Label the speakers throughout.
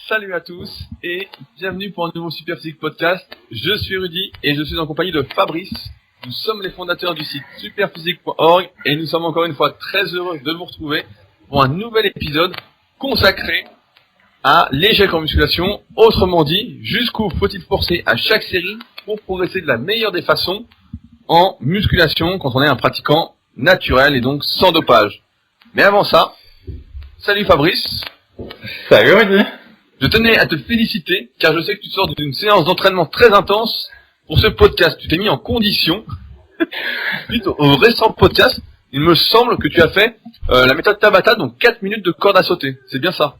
Speaker 1: Salut à tous et bienvenue pour un nouveau Super Physique Podcast. Je suis Rudy et je suis en compagnie de Fabrice. Nous sommes les fondateurs du site superphysique.org et nous sommes encore une fois très heureux de vous retrouver pour un nouvel épisode consacré à l'échec en musculation. Autrement dit, jusqu'où faut-il forcer à chaque série pour progresser de la meilleure des façons en musculation quand on est un pratiquant naturel et donc sans dopage. Mais avant ça, salut Fabrice.
Speaker 2: Salut Rudy.
Speaker 1: Je tenais à te féliciter car je sais que tu sors d'une séance d'entraînement très intense pour ce podcast. Tu t'es mis en condition. Suite au récent podcast, il me semble que tu as fait la méthode Tabata, donc 4 minutes de corde à sauter. C'est bien ça?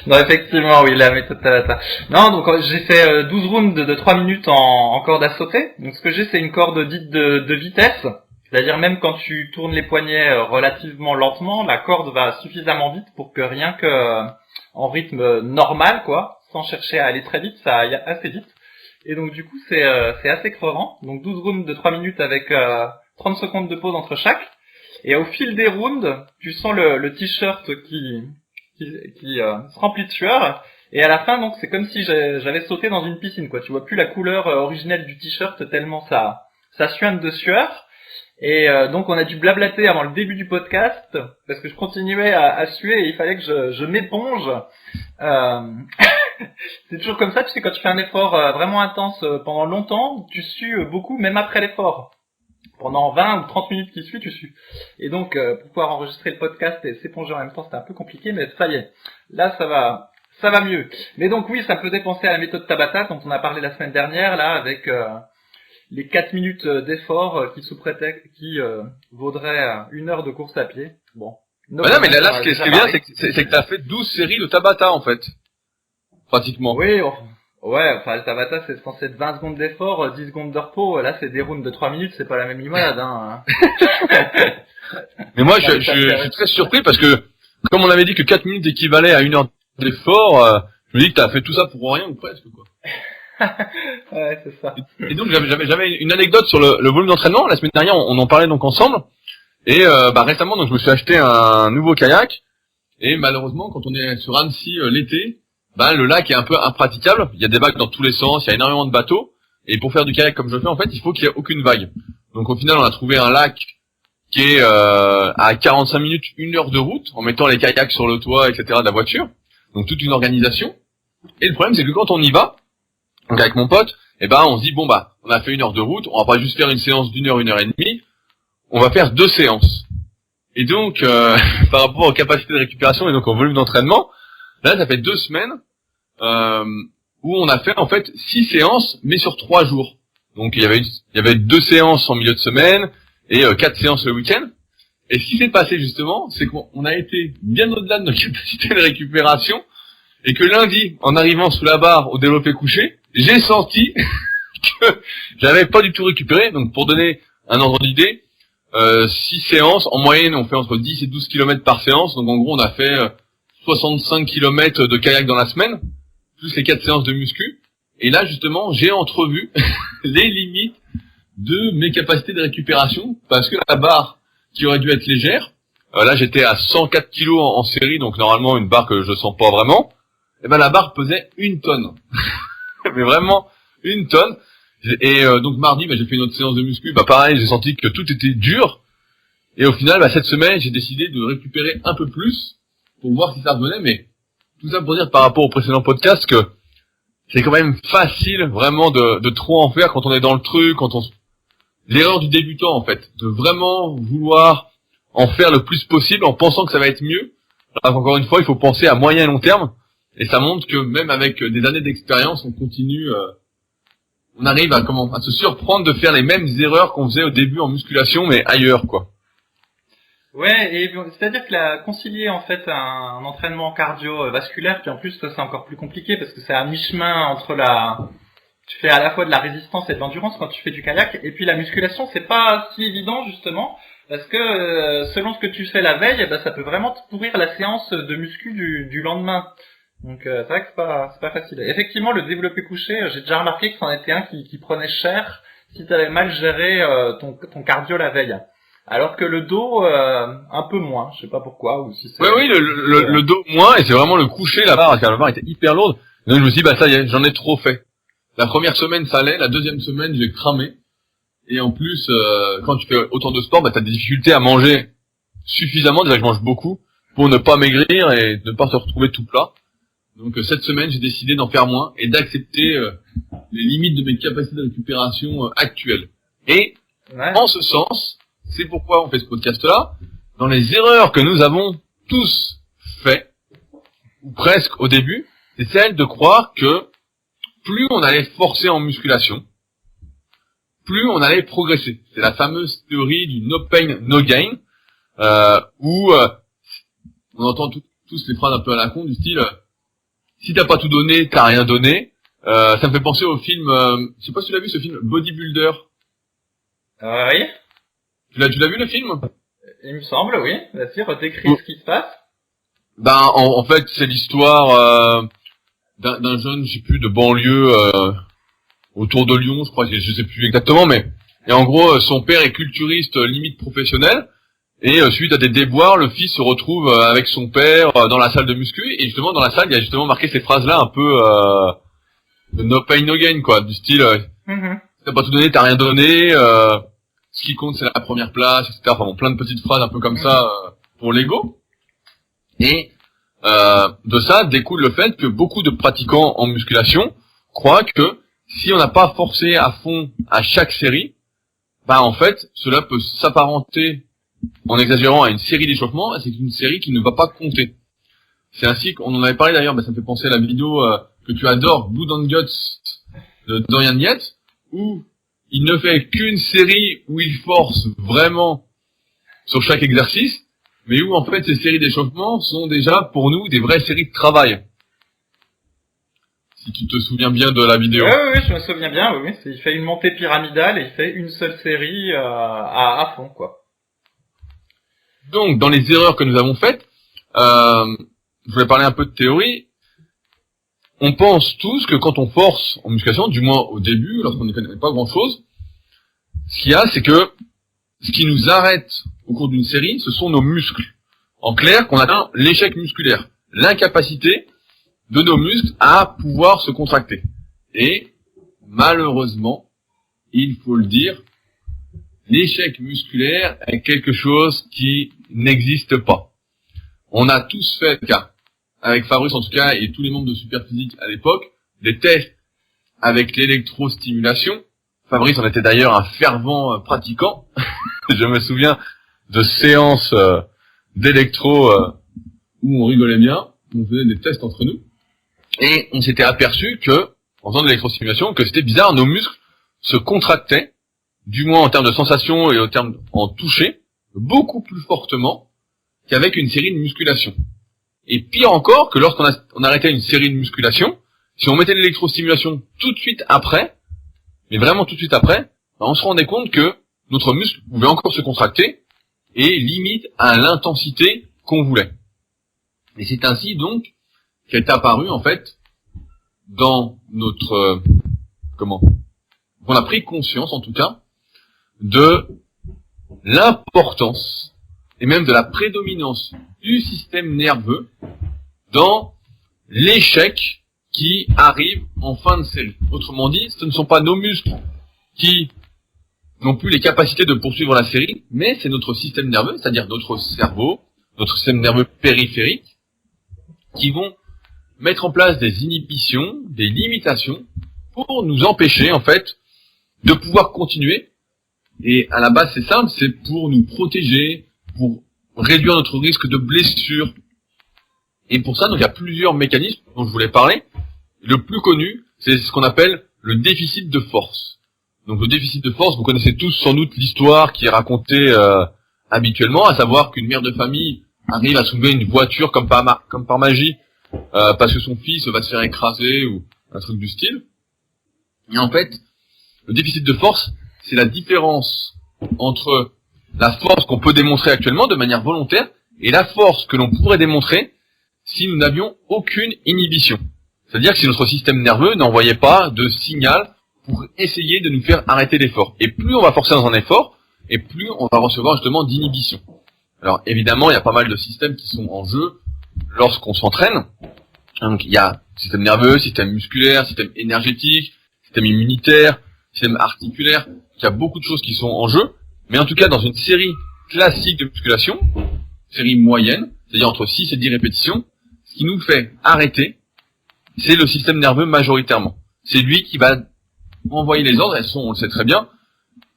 Speaker 2: Non, effectivement, oui, la méthode Tabata. Non, donc j'ai fait 12 rounds de 3 minutes en corde à sauter. Donc ce que j'ai, c'est une corde dite de vitesse. C'est-à-dire même quand tu tournes les poignets relativement lentement, la corde va suffisamment vite pour que rien que en rythme normal, quoi, sans chercher à aller très vite, ça aille assez vite. Et donc du coup, c'est assez crevant. Donc 12 rounds de 3 minutes avec 30 secondes de pause entre chaque. Et au fil des rounds, tu sens le t-shirt qui se remplit de sueur. Et à la fin, donc c'est comme si j'avais sauté dans une piscine, quoi. Tu vois plus la couleur originelle du t-shirt tellement ça suinte de sueur. Et donc on a dû blablater avant le début du podcast parce que je continuais à suer et il fallait que je m'éponge. C'est toujours comme ça, tu sais, quand tu fais un effort vraiment intense pendant longtemps, tu sues beaucoup même après l'effort. Pendant 20 ou 30 minutes qui suivent, tu sues. Et donc pour pouvoir enregistrer le podcast et s'éponger en même temps, c'était un peu compliqué, mais ça y est. Là ça va mieux. Mais donc oui, ça me faisait penser à la méthode Tabata dont on a parlé la semaine dernière là avec les 4 minutes d'effort qui vaudraient 1 heure de course à pied. Bon.
Speaker 1: Non, mais là, ce qui est bien, c'est que t'as fait 12 séries de Tabata, en fait. Pratiquement.
Speaker 2: Oui, enfin, le Tabata, c'est censé être 20 secondes d'effort, 10 secondes de repos. Là, c'est des rounds de 3 minutes, c'est pas la même limonade, hein.
Speaker 1: Mais moi, je suis très surpris parce que, comme on avait dit que 4 minutes équivalaient à 1 heure d'effort, je me dis que t'as fait tout ça pour rien ou presque, quoi.
Speaker 2: Ouais, c'est ça.
Speaker 1: Et donc j'avais une anecdote sur le volume d'entraînement. La semaine dernière, on en parlait donc ensemble. Et récemment, donc je me suis acheté un nouveau kayak. Et malheureusement, quand on est sur Annecy l'été, le lac est un peu impraticable. Il y a des vagues dans tous les sens, il y a énormément de bateaux. Et pour faire du kayak comme je fais, en fait, il faut qu'il y ait aucune vague. Donc au final, on a trouvé un lac qui est à 45 minutes, 1 heure de route, en mettant les kayaks sur le toit, etc. de la voiture. Donc toute une organisation. Et le problème, c'est que quand on y va, donc avec mon pote, on se dit on a fait 1 heure de route, on va pas juste faire une séance d'1 heure, 1 heure et demie, on va faire 2 séances. Et donc par rapport aux capacités de récupération et donc au volume d'entraînement, là ça fait 2 semaines où on a fait en fait 6 séances mais sur 3 jours. Donc il y avait 2 séances en milieu de semaine et 4 séances le week-end. Et ce qui s'est passé justement, c'est qu'on a été bien au-delà de nos capacités de récupération et que lundi, en arrivant sous la barre au développé couché, j'ai senti que j'avais pas du tout récupéré. Donc pour donner un ordre d'idée, 6 séances, en moyenne on fait entre 10 et 12 km par séance. Donc en gros on a fait 65 km de kayak dans la semaine, plus les 4 séances de muscu. Et là justement j'ai entrevu les limites de mes capacités de récupération, parce que la barre qui aurait dû être légère, là j'étais à 104 kg en série, donc normalement une barre que je sens pas vraiment, et la barre pesait 1 tonne. Mais vraiment 1 tonne. Et donc mardi, j'ai fait une autre séance de muscu. Pareil, j'ai senti que tout était dur. Et au final, cette semaine, j'ai décidé de récupérer un peu plus pour voir si ça revenait. Mais tout ça pour dire par rapport au précédent podcast que c'est quand même facile vraiment de trop en faire quand on est dans le truc, l'erreur du débutant en fait, de vraiment vouloir en faire le plus possible en pensant que ça va être mieux. Alors qu'encore une fois, il faut penser à moyen et long terme. Et ça montre que même avec des années d'expérience, on continue, on arrive à se surprendre de faire les mêmes erreurs qu'on faisait au début en musculation, mais ailleurs, quoi.
Speaker 2: Ouais, et c'est-à-dire que concilier en fait un entraînement cardiovasculaire, puis en plus ça c'est encore plus compliqué parce que c'est à mi-chemin entre tu fais à la fois de la résistance et de l'endurance quand tu fais du kayak, et puis la musculation c'est pas si évident justement. Parce que selon ce que tu fais la veille, ça peut vraiment te pourrir la séance de muscu du lendemain. Donc c'est vrai que c'est pas facile. Effectivement, le développé couché, j'ai déjà remarqué que c'en était un qui prenait cher si tu avais mal géré ton cardio la veille. Alors que le dos, un peu moins, je sais pas pourquoi, ou si c'est...
Speaker 1: Oui, le dos moins, et c'est vraiment le coucher, la barre, car la barre était hyper lourde. Et donc je me suis dit, bah ça y est, j'en ai trop fait. La première semaine, ça allait, la deuxième semaine, j'ai cramé. Et en plus, quand tu fais autant de sport, bah t'as des difficultés à manger suffisamment, déjà que je mange beaucoup, pour ne pas maigrir et ne pas se retrouver tout plat. Donc cette semaine, j'ai décidé d'en faire moins et d'accepter les limites de mes capacités de récupération actuelles. Et
Speaker 2: Ouais.
Speaker 1: en ce sens, c'est pourquoi on fait ce podcast-là. Dans les erreurs que nous avons tous fait, ou presque au début, c'est celle de croire que plus on allait forcer en musculation, plus on allait progresser. C'est la fameuse théorie du no pain, no gain, où on entend tous les phrases un peu à la con du style si t'as pas tout donné, t'as rien donné. Ça me fait penser au film, je sais pas si tu l'as vu, ce film Bodybuilder.
Speaker 2: Oui,
Speaker 1: Tu l'as vu le film?
Speaker 2: il me semble, oui. Vas-y, redécris ce qui se passe.
Speaker 1: Ben en fait c'est l'histoire d'un jeune, je sais plus, de banlieue autour de Lyon, je crois, je sais plus exactement, mais et en gros son père est culturiste limite professionnel. Et suite à des déboires, le fils se retrouve avec son père dans la salle de muscu, et justement dans la salle, il y a justement marqué ces phrases-là un peu no pain no gain, quoi, du style t'as pas tout donné, t'as rien donné, ce qui compte c'est la première place, etc. Enfin bon, plein de petites phrases un peu comme ça pour l'ego. Et de ça découle le fait que beaucoup de pratiquants en musculation croient que si on n'a pas forcé à fond à chaque série, bah en fait cela peut s'apparenter, en exagérant, à une série d'échauffements, c'est une série qui ne va pas compter. C'est ainsi qu'on en avait parlé d'ailleurs, ça me fait penser à la vidéo que tu adores, Blood and Guts de Dorian Yates, où il ne fait qu'une série où il force vraiment sur chaque exercice, mais où en fait ces séries d'échauffements sont déjà pour nous des vraies séries de travail. Si tu te souviens bien de la vidéo.
Speaker 2: Oui, je me souviens bien, oui. Il fait une montée pyramidale et il fait une seule série à fond, quoi.
Speaker 1: Donc, dans les erreurs que nous avons faites, je voulais parler un peu de théorie. On pense tous que quand on force en musculation, du moins au début, lorsqu'on ne connaît pas grand-chose, ce qu'il y a, c'est que ce qui nous arrête au cours d'une série, ce sont nos muscles. En clair, qu'on atteint l'échec musculaire, l'incapacité de nos muscles à pouvoir se contracter. Et malheureusement, il faut le dire, l'échec musculaire est quelque chose qui n'existe pas. On a tous fait, avec Fabrice en tout cas, et tous les membres de Superphysique à l'époque, des tests avec l'électrostimulation. Fabrice en était d'ailleurs un fervent pratiquant. Je me souviens de séances d'électro où on rigolait bien, on faisait des tests entre nous, et on s'était aperçu que, en faisant de l'électrostimulation, que c'était bizarre, nos muscles se contractaient, du moins en termes de sensations et en toucher, beaucoup plus fortement qu'avec une série de musculation. Et pire encore, que lorsqu'on arrêtait une série de musculation, si on mettait l'électrostimulation tout de suite après, mais vraiment tout de suite après, on se rendait compte que notre muscle pouvait encore se contracter et limite à l'intensité qu'on voulait. Et c'est ainsi donc qu'elle est apparue en fait dans notre on a pris conscience en tout cas de l'importance et même de la prédominance du système nerveux dans l'échec qui arrive en fin de série. Autrement dit, ce ne sont pas nos muscles qui n'ont plus les capacités de poursuivre la série, mais c'est notre système nerveux, c'est-à-dire notre cerveau, notre système nerveux périphérique, qui vont mettre en place des inhibitions, des limitations, pour nous empêcher, en fait, de pouvoir continuer. Et à la base, c'est simple, c'est pour nous protéger, pour réduire notre risque de blessure. Et pour ça, donc, il y a plusieurs mécanismes dont je voulais parler. Le plus connu, c'est ce qu'on appelle le déficit de force. Donc le déficit de force, vous connaissez tous sans doute l'histoire qui est racontée habituellement, à savoir qu'une mère de famille arrive à soulever une voiture comme par magie, parce que son fils va se faire écraser ou un truc du style. Et en fait, le déficit de force, c'est la différence entre la force qu'on peut démontrer actuellement de manière volontaire et la force que l'on pourrait démontrer si nous n'avions aucune inhibition. C'est-à-dire que si notre système nerveux n'envoyait pas de signal pour essayer de nous faire arrêter l'effort. Et plus on va forcer dans un effort, et plus on va recevoir justement d'inhibition. Alors évidemment, il y a pas mal de systèmes qui sont en jeu lorsqu'on s'entraîne. Donc il y a système nerveux, système musculaire, système énergétique, système immunitaire, système articulaire. Il y a beaucoup de choses qui sont en jeu, mais en tout cas dans une série classique de musculation, série moyenne, c'est-à-dire entre 6 et 10 répétitions, ce qui nous fait arrêter, c'est le système nerveux majoritairement. C'est lui qui va envoyer les ordres, on le sait très bien.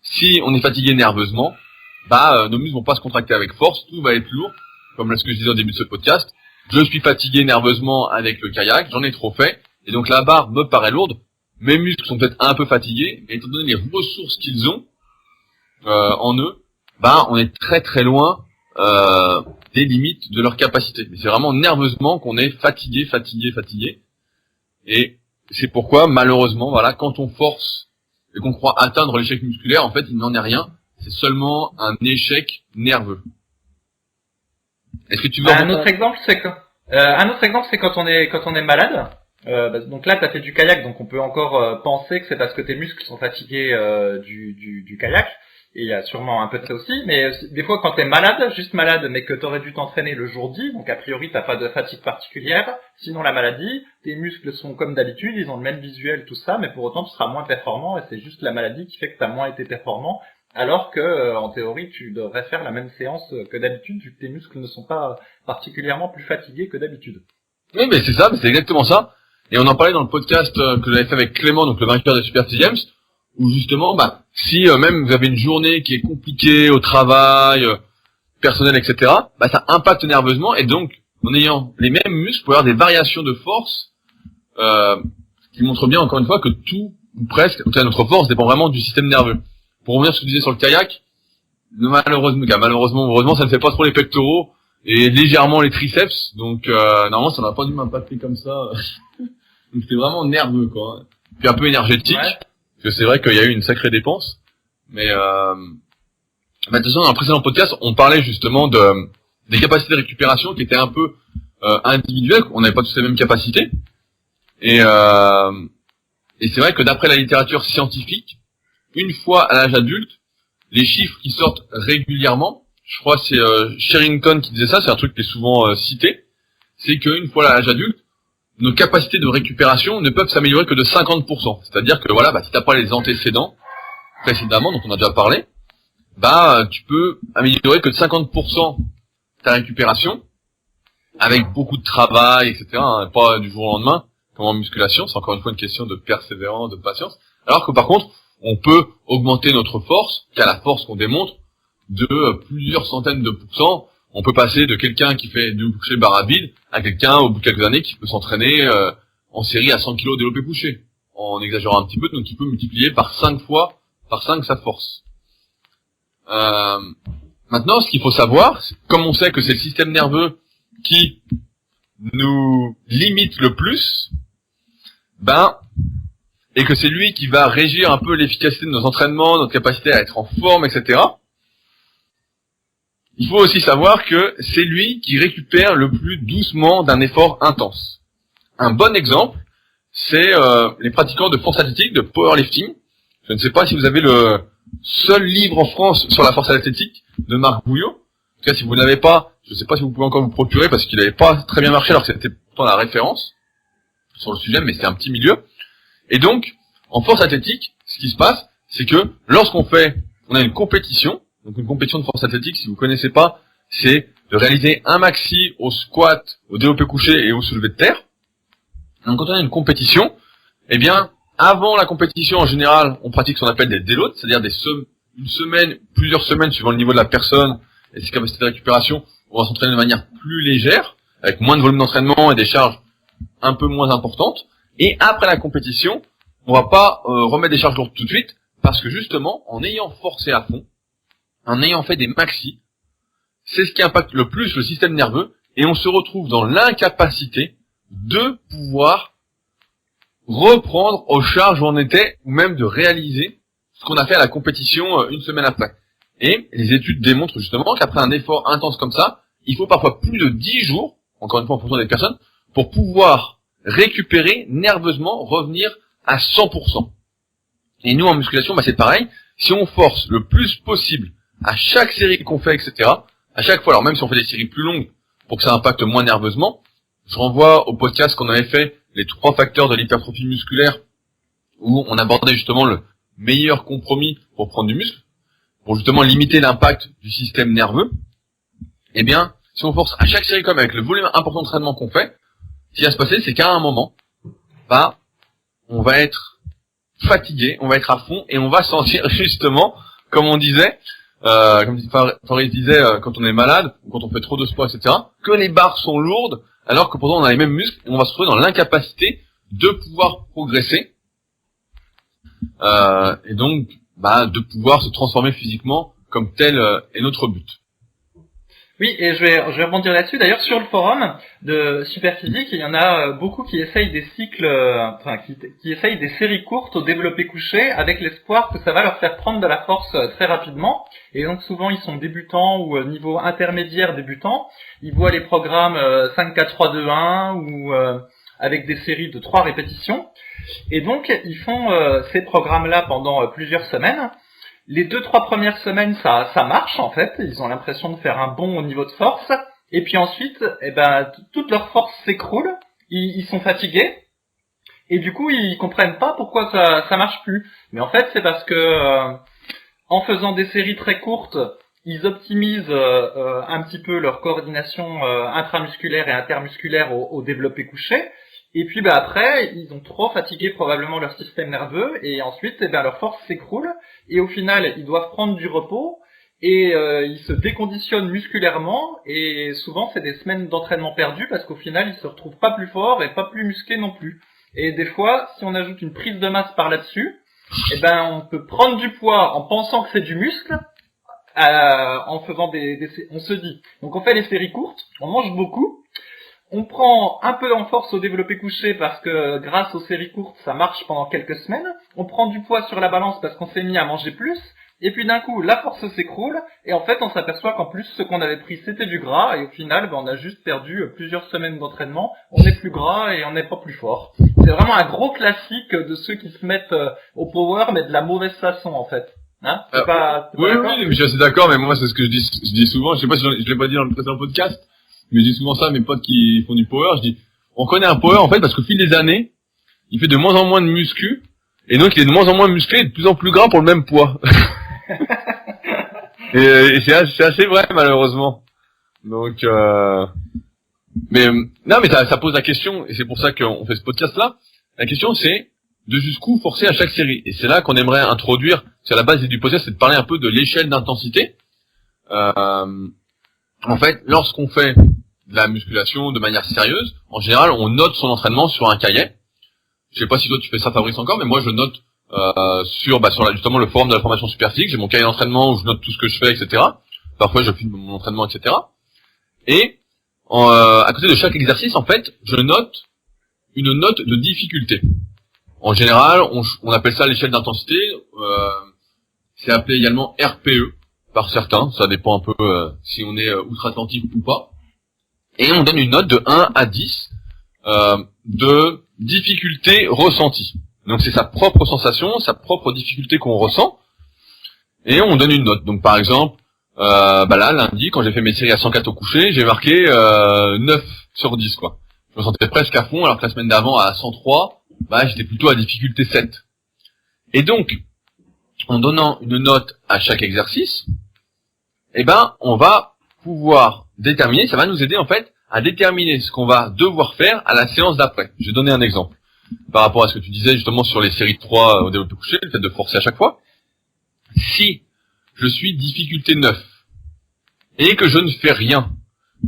Speaker 1: Si on est fatigué nerveusement, nos muscles vont pas se contracter avec force, tout va être lourd, comme ce que je disais au début de ce podcast. Je suis fatigué nerveusement avec le kayak, j'en ai trop fait, et donc la barre me paraît lourde. Mes muscles sont peut-être un peu fatigués, mais étant donné les ressources qu'ils ont en eux, on est très très loin des limites de leur capacité. Mais c'est vraiment nerveusement qu'on est fatigué. Et c'est pourquoi, malheureusement, quand on force et qu'on croit atteindre l'échec musculaire, en fait, il n'en est rien. C'est seulement un échec nerveux. Est-ce que tu veux
Speaker 2: un autre exemple, c'est quand on est malade. Donc là, t'as fait du kayak, donc on peut encore penser que c'est parce que tes muscles sont fatigués du kayak. Et il y a sûrement un peu de ça aussi, mais des fois quand t'es malade, juste malade, mais que t'aurais dû t'entraîner le jour dit, donc a priori t'as pas de fatigue particulière, sinon la maladie, tes muscles sont comme d'habitude, ils ont le même visuel, tout ça, mais pour autant tu seras moins performant, et c'est juste la maladie qui fait que t'as moins été performant, alors que en théorie tu devrais faire la même séance que d'habitude, vu que tes muscles ne sont pas particulièrement plus fatigués que d'habitude.
Speaker 1: Oui, mais c'est ça, c'est exactement ça. Et on en parlait dans le podcast que j'avais fait avec Clément, donc le vainqueur des Super Games, où justement, si même vous avez une journée qui est compliquée au travail, personnel, etc., ça impacte nerveusement, et donc, en ayant les mêmes muscles, vous pouvez avoir des variations de force, qui montrent bien, encore une fois, que tout, ou presque, en tout cas notre force, dépend vraiment du système nerveux. Pour revenir à ce que tu disais sur le kayak, malheureusement, heureusement, ça ne fait pas trop les pectoraux, et légèrement les triceps, donc normalement, ça n'a pas dû m'impacter comme ça. Donc c'était vraiment nerveux, quoi. Puis un peu énergétique. Ouais. Parce que c'est vrai qu'il y a eu une sacrée dépense, mais de toute façon dans le précédent podcast on parlait justement des capacités de récupération qui étaient un peu individuelles, on n'avait pas tous les mêmes capacités, et c'est vrai que d'après la littérature scientifique, une fois à l'âge adulte, les chiffres qui sortent régulièrement, je crois que c'est Sherrington qui disait ça, c'est un truc qui est souvent cité, c'est qu'une fois à l'âge adulte, nos capacités de récupération ne peuvent s'améliorer que de 50%. C'est-à-dire que si t'as pas les antécédents précédemment, dont on a déjà parlé, tu peux améliorer que de 50% ta récupération, avec beaucoup de travail, etc., pas du jour au lendemain, comme en musculation, c'est encore une fois une question de persévérance, de patience. Alors que par contre, on peut augmenter notre force, qu'à la force qu'on démontre, de plusieurs centaines de pourcents. On peut passer de quelqu'un qui fait du coucher barre à vide à quelqu'un, au bout de quelques années, qui peut s'entraîner en série à 100 kg développé couché. En exagérant un petit peu, donc il peut multiplier par 5 sa force. Maintenant, ce qu'il faut savoir, comme on sait que c'est le système nerveux qui nous limite le plus, et que c'est lui qui va régir un peu l'efficacité de nos entraînements, notre capacité à être en forme, etc., il faut aussi savoir que c'est lui qui récupère le plus doucement d'un effort intense. Un bon exemple, c'est les pratiquants de force athlétique, de powerlifting. Je ne sais pas si vous avez le seul livre en France sur la force athlétique de Marc Bouillot. En tout cas, si vous ne l'avez pas, je ne sais pas si vous pouvez encore vous procurer parce qu'il n'avait pas très bien marché alors que c'était pourtant la référence sur le sujet, mais c'est un petit milieu. Et donc, en force athlétique, ce qui se passe, c'est que lorsqu'on a une compétition, donc une compétition de force athlétique, si vous connaissez pas, c'est de réaliser un maxi au squat, au développé couché et au soulevé de terre. Donc quand on a une compétition, avant la compétition en général, on pratique ce qu'on appelle des déloads, c'est-à-dire une semaine, plusieurs semaines suivant le niveau de la personne et ses capacités de récupération, on va s'entraîner de manière plus légère, avec moins de volume d'entraînement et des charges un peu moins importantes. Et après la compétition, on va pas remettre des charges lourdes tout de suite, parce que justement, en ayant forcé à fond, en ayant fait des maxis, c'est ce qui impacte le plus le système nerveux, et on se retrouve dans l'incapacité de pouvoir reprendre aux charges où on était, ou même de réaliser ce qu'on a fait à la compétition une semaine après. Et les études démontrent justement qu'après un effort intense comme ça, il faut parfois plus de 10 jours, encore une fois en fonction des personnes, pour pouvoir récupérer nerveusement, revenir à 100%. Et nous en musculation, c'est pareil, si on force le plus possible à chaque série qu'on fait, etc., à chaque fois, alors même si on fait des séries plus longues, pour que ça impacte moins nerveusement, je renvoie au podcast qu'on avait fait, les 3 facteurs de l'hypertrophie musculaire, où on abordait justement le meilleur compromis pour prendre du muscle, pour justement limiter l'impact du système nerveux. Eh bien, si on force à chaque série comme avec le volume important d'entraînement qu'on fait, ce qui va se passer, c'est qu'à un moment, on va être fatigué, on va être à fond, et on va sentir justement, comme on disait, comme Farid disait, quand on est malade, ou quand on fait trop de sport, etc., que les barres sont lourdes, alors que pourtant on a les mêmes muscles, et on va se retrouver dans l'incapacité de pouvoir progresser, et donc de pouvoir se transformer physiquement, comme tel est notre but.
Speaker 2: Oui, et je vais rebondir là-dessus. D'ailleurs, sur le forum de Superphysique, il y en a beaucoup qui essayent des cycles, qui essayent des séries courtes au développé couché, avec l'espoir que ça va leur faire prendre de la force très rapidement. Et donc souvent, ils sont débutants ou niveau intermédiaire débutant. Ils voient les programmes 5-4-3-2-1 ou avec des séries de 3 répétitions. Et donc, ils font ces programmes-là pendant plusieurs semaines. Les 2-3 premières semaines, ça marche en fait. Ils ont l'impression de faire un bond au niveau de force. Et puis ensuite, toute leur force s'écroule. Ils sont fatigués. Et du coup, ils comprennent pas pourquoi ça marche plus. Mais en fait, c'est parce que en faisant des séries très courtes, ils optimisent un petit peu leur coordination intramusculaire et intermusculaire au développé couché. Et puis après, ils ont trop fatigué probablement leur système nerveux, et ensuite leur force s'écroule, et au final, ils doivent prendre du repos, et ils se déconditionnent musculairement, et souvent c'est des semaines d'entraînement perdues, parce qu'au final, ils se retrouvent pas plus forts et pas plus musclés non plus. Et des fois, si on ajoute une prise de masse par là-dessus, on peut prendre du poids en pensant que c'est du muscle, en faisant on se dit. Donc on fait les séries courtes, on mange beaucoup, on prend un peu en force au développé couché parce que grâce aux séries courtes, ça marche pendant quelques semaines. On prend du poids sur la balance parce qu'on s'est mis à manger plus. Et puis d'un coup, la force s'écroule. Et en fait, on s'aperçoit qu'en plus, ce qu'on avait pris, c'était du gras. Et au final, on a juste perdu plusieurs semaines d'entraînement. On est plus gras et on n'est pas plus fort. C'est vraiment un gros classique de ceux qui se mettent au power, mais de la mauvaise façon en fait. Hein,
Speaker 1: oui, je suis assez d'accord, mais moi, c'est ce que je dis souvent. Je sais pas si je l'ai pas dit dans le précédent podcast. Je dis souvent ça à mes potes qui font du power, je dis, on connaît un power en fait parce qu'au fil des années, il fait de moins en moins de muscu, et donc il est de moins en moins musclé et de plus en plus gras pour le même poids. et c'est assez vrai malheureusement. Donc, mais ça pose la question, et c'est pour ça qu'on fait ce podcast-là. La question c'est de jusqu'où forcer à chaque série, et c'est là qu'on aimerait introduire. C'est à la base du podcast, c'est de parler un peu de l'échelle d'intensité. En fait, lorsqu'on fait de la musculation de manière sérieuse, en général, on note son entraînement sur un cahier. Je sais pas si toi tu fais ça, Fabrice, encore, mais moi je note sur justement le forum de la formation Superphysique. J'ai mon cahier d'entraînement où je note tout ce que je fais, etc. Parfois, je filme mon entraînement, etc. Et à côté de chaque exercice, en fait, je note une note de difficulté. En général, on appelle ça l'échelle d'intensité. C'est appelé également RPE. Par certains, ça dépend un peu si on est outre-Atlantique ou pas. Et on donne une note de 1 à 10 de difficulté ressentie. Donc c'est sa propre sensation, sa propre difficulté qu'on ressent, et on donne une note. Donc par exemple, là, lundi, quand j'ai fait mes séries à 104 au coucher, j'ai marqué 9 sur 10, quoi. Je me sentais presque à fond, alors que la semaine d'avant, à 103, j'étais plutôt à difficulté 7. Et donc, en donnant une note à chaque exercice, on va pouvoir déterminer, ça va nous aider en fait à déterminer ce qu'on va devoir faire à la séance d'après. Je vais donner un exemple. Par rapport à ce que tu disais justement sur les séries de 3 au développé couché, le fait de forcer à chaque fois. Si je suis difficulté 9 et que je ne fais rien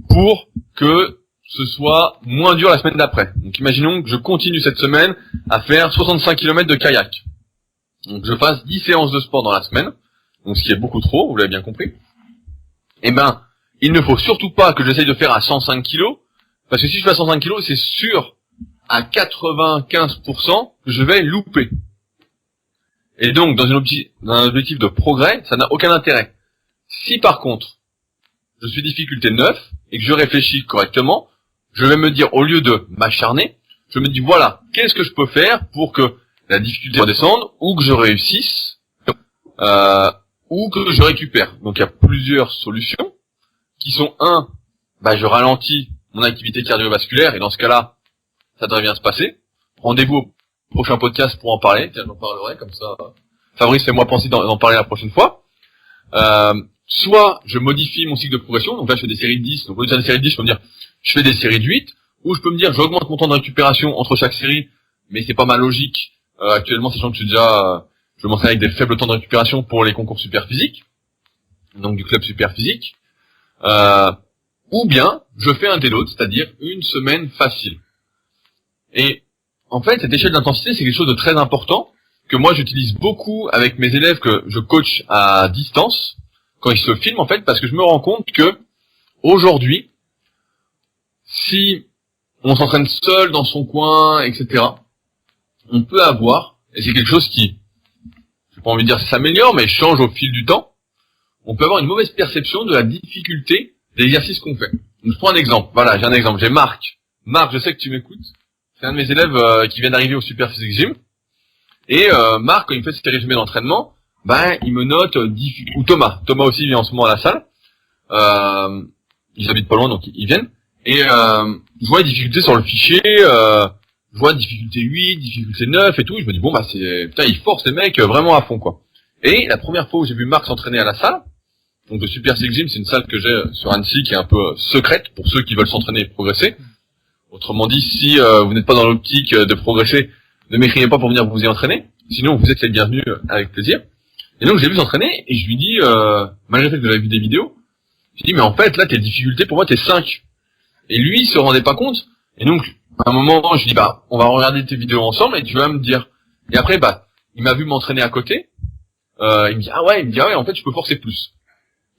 Speaker 1: pour que ce soit moins dur la semaine d'après. Donc imaginons que je continue cette semaine à faire 65 km de kayak. Donc je fasse 10 séances de sport dans la semaine, donc ce qui est beaucoup trop, vous l'avez bien compris. Il ne faut surtout pas que j'essaye de faire à 105 kg, parce que si je fais à 105 kg, c'est sûr à 95% que je vais louper. Et donc, dans un objectif de progrès, ça n'a aucun intérêt. Si par contre, je suis difficulté 9, et que je réfléchis correctement, je vais me dire, au lieu de m'acharner, je me dis, voilà, qu'est-ce que je peux faire pour que la difficulté redescende, ou que je réussisse, ou que je récupère. Donc il y a plusieurs solutions qui sont je ralentis mon activité cardiovasculaire et dans ce cas-là, ça devrait bien se passer. Rendez-vous au prochain podcast pour en parler. Tiens, j'en parlerai comme ça. Fabrice, fais-moi penser d'en parler la prochaine fois. Soit je modifie mon cycle de progression. Donc là, je fais des séries de 10. Donc au lieu de faire des séries de 10, je peux me dire, je fais des séries de 8. Ou je peux me dire, j'augmente mon temps de récupération entre chaque série. Mais c'est pas ma logique. Actuellement, sachant que je m'entraîne avec des faibles temps de récupération pour les concours super physiques. Donc du club super physique. Ou bien, je fais un déload, c'est-à-dire une semaine facile. Et en fait, cette échelle d'intensité, c'est quelque chose de très important que moi j'utilise beaucoup avec mes élèves que je coach à distance quand ils se filment en fait, parce que je me rends compte que aujourd'hui, si on s'entraîne seul dans son coin, etc., on peut avoir, et c'est quelque chose qui, j'ai pas envie de dire s'améliore, mais change au fil du temps, on peut avoir une mauvaise perception de la difficulté de l'exercice qu'on fait. Donc, je prends un exemple. Voilà, j'ai un exemple. J'ai Marc. Marc, je sais que tu m'écoutes. C'est un de mes élèves qui vient d'arriver au Super Physique Gym. Et Marc, quand il fait ses résumés d'entraînement, il me note ou Thomas. Thomas aussi vient en ce moment à la salle. Ils habitent pas loin, donc ils viennent. Et je vois les difficultés sur le fichier. Je vois difficulté 8, difficulté 9 et tout. Je me dis ils forcent les mecs vraiment à fond quoi. Et la première fois où j'ai vu Marc s'entraîner à la salle, donc le Super Physique Gym, c'est une salle que j'ai sur Annecy qui est un peu secrète pour ceux qui veulent s'entraîner et progresser. Autrement dit, si vous n'êtes pas dans l'optique de progresser, ne m'écrivez pas pour venir vous y entraîner. Sinon, vous êtes les bienvenus avec plaisir. Et donc, je l'ai vu s'entraîner et je lui dis, malgré le fait que j'avais vu des vidéos, je lui dis, mais en fait, là, tes difficultés, pour moi, t'es 5. Et lui, il se rendait pas compte. Et donc, à un moment, je lui dis, on va regarder tes vidéos ensemble et tu vas me dire. Et après, il m'a vu m'entraîner à côté. Il me dit, en fait, je peux forcer plus.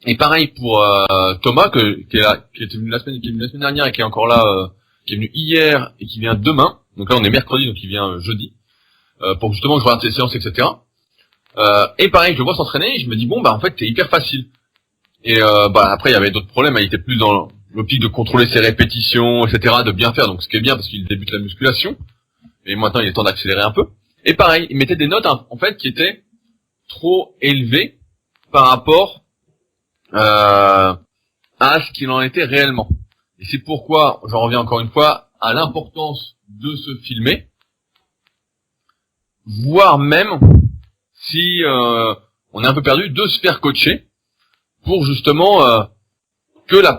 Speaker 1: Et pareil pour Thomas, qui est venu la semaine dernière et qui est encore là, qui est venu hier et qui vient demain. Donc là, on est mercredi, donc il vient jeudi, pour justement que je regarde ses séances, etc. Et pareil, je le vois s'entraîner et je me dis en fait, t'es hyper facile. Et après, il y avait d'autres problèmes. Il était plus dans l'optique de contrôler ses répétitions, etc., de bien faire. Donc ce qui est bien parce qu'il débute la musculation. Et maintenant, il est temps d'accélérer un peu. Et pareil, il mettait des notes en fait qui étaient trop élevées par rapport à ce qu'il en était réellement. Et c'est pourquoi, j'en reviens encore une fois, à l'importance de se filmer, voire même, si on est un peu perdu, de se faire coacher, pour justement que la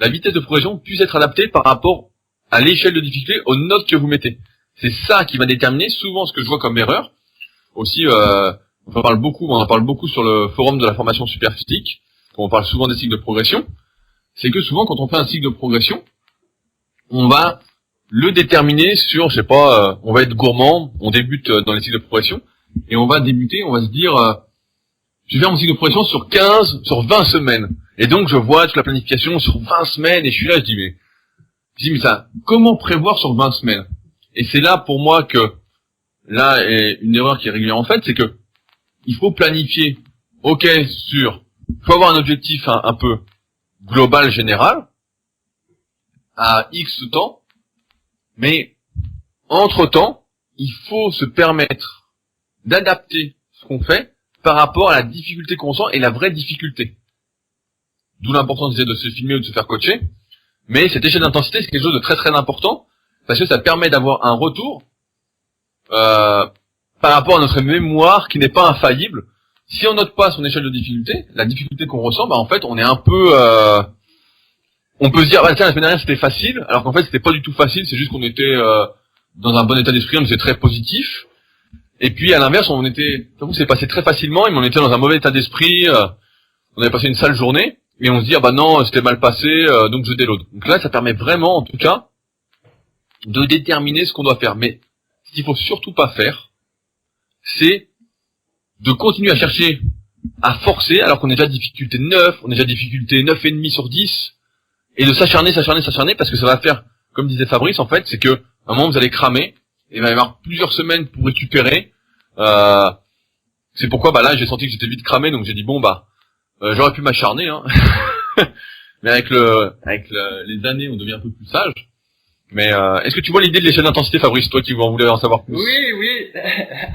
Speaker 1: vitesse de progression puisse être adaptée par rapport à l'échelle de difficulté, aux notes que vous mettez. C'est ça qui va déterminer souvent ce que je vois comme erreur. Aussi, on en parle beaucoup sur le forum de la formation super physique, quand on parle souvent des cycles de progression. C'est que souvent, quand on fait un cycle de progression, on va le déterminer sur, on va être gourmand, on débute dans les cycles de progression, et on va se dire, je vais faire mon cycle de progression sur 20 semaines. Et donc, je vois toute la planification sur 20 semaines, et je suis là, je dis, mais ça, comment prévoir sur 20 semaines? Et c'est là, pour moi, que, là, est une erreur qui est régulièrement faite, c'est que, il faut planifier, faut avoir un objectif un peu global, général, à X temps, mais, entre-temps, il faut se permettre d'adapter ce qu'on fait par rapport à la difficulté qu'on sent et la vraie difficulté. D'où l'importance de se filmer ou de se faire coacher. Mais cette échelle d'intensité, c'est quelque chose de très très important, parce que ça permet d'avoir un retour par rapport à notre mémoire qui n'est pas infaillible. Si on note pas son échelle de difficulté, la difficulté qu'on ressent, en fait, on est un peu... on peut se dire, tiens, la semaine dernière, c'était facile, alors qu'en fait, c'était pas du tout facile, c'est juste qu'on était dans un bon état d'esprit, on était très positif. Et puis, à l'inverse, c'est passé très facilement, mais on était dans un mauvais état d'esprit, on avait passé une sale journée, et on se dit, non, c'était mal passé, donc je déload. Donc là, ça permet vraiment, en tout cas, de déterminer ce qu'on doit faire. Mais ce qu'il faut surtout pas faire, c'est de continuer à chercher, à forcer, alors qu'on est déjà à difficulté 9, on est déjà à difficulté 9,5 sur 10, et de s'acharner, parce que ça va faire, comme disait Fabrice, en fait, c'est que, à un moment, vous allez cramer, et il va y avoir plusieurs semaines pour récupérer. C'est pourquoi, là, j'ai senti que j'étais vite cramé, donc j'ai dit, j'aurais pu m'acharner, hein. Mais avec les années, on devient un peu plus sage. Mais est-ce que tu vois l'idée de l'échelle d'intensité, Fabrice, toi qui en voulais en savoir plus?
Speaker 2: Oui.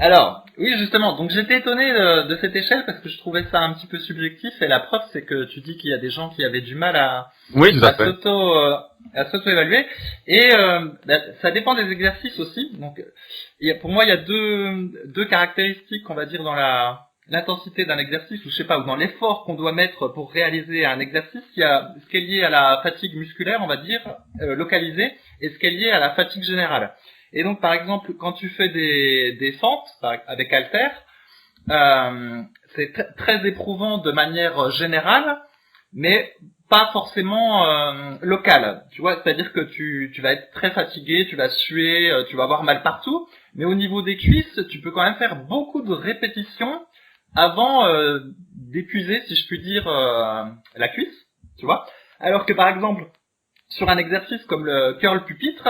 Speaker 2: Alors, oui, justement. Donc, j'étais étonné de cette échelle parce que je trouvais ça un petit peu subjectif. Et la preuve, c'est que tu dis qu'il y a des gens qui avaient du mal
Speaker 1: Oui, tout à fait.
Speaker 2: à s'auto-évaluer. Et ça dépend des exercices aussi. Donc, pour moi, il y a deux caractéristiques, on va dire, dans l'intensité d'un exercice, ou je sais pas, ou dans l'effort qu'on doit mettre pour réaliser un exercice. Il y a ce qui est lié à la fatigue musculaire, on va dire, localisée, et ce qui est lié à la fatigue générale. Et donc, par exemple, quand tu fais des fentes avec haltères, c'est très éprouvant de manière générale, mais pas forcément locale. Tu vois, c'est-à-dire que tu vas être très fatigué, tu vas suer, tu vas avoir mal partout, mais au niveau des cuisses, tu peux quand même faire beaucoup de répétitions avant d'épuiser, si je puis dire, la cuisse, tu vois. Alors que par exemple, sur un exercice comme le curl pupitre,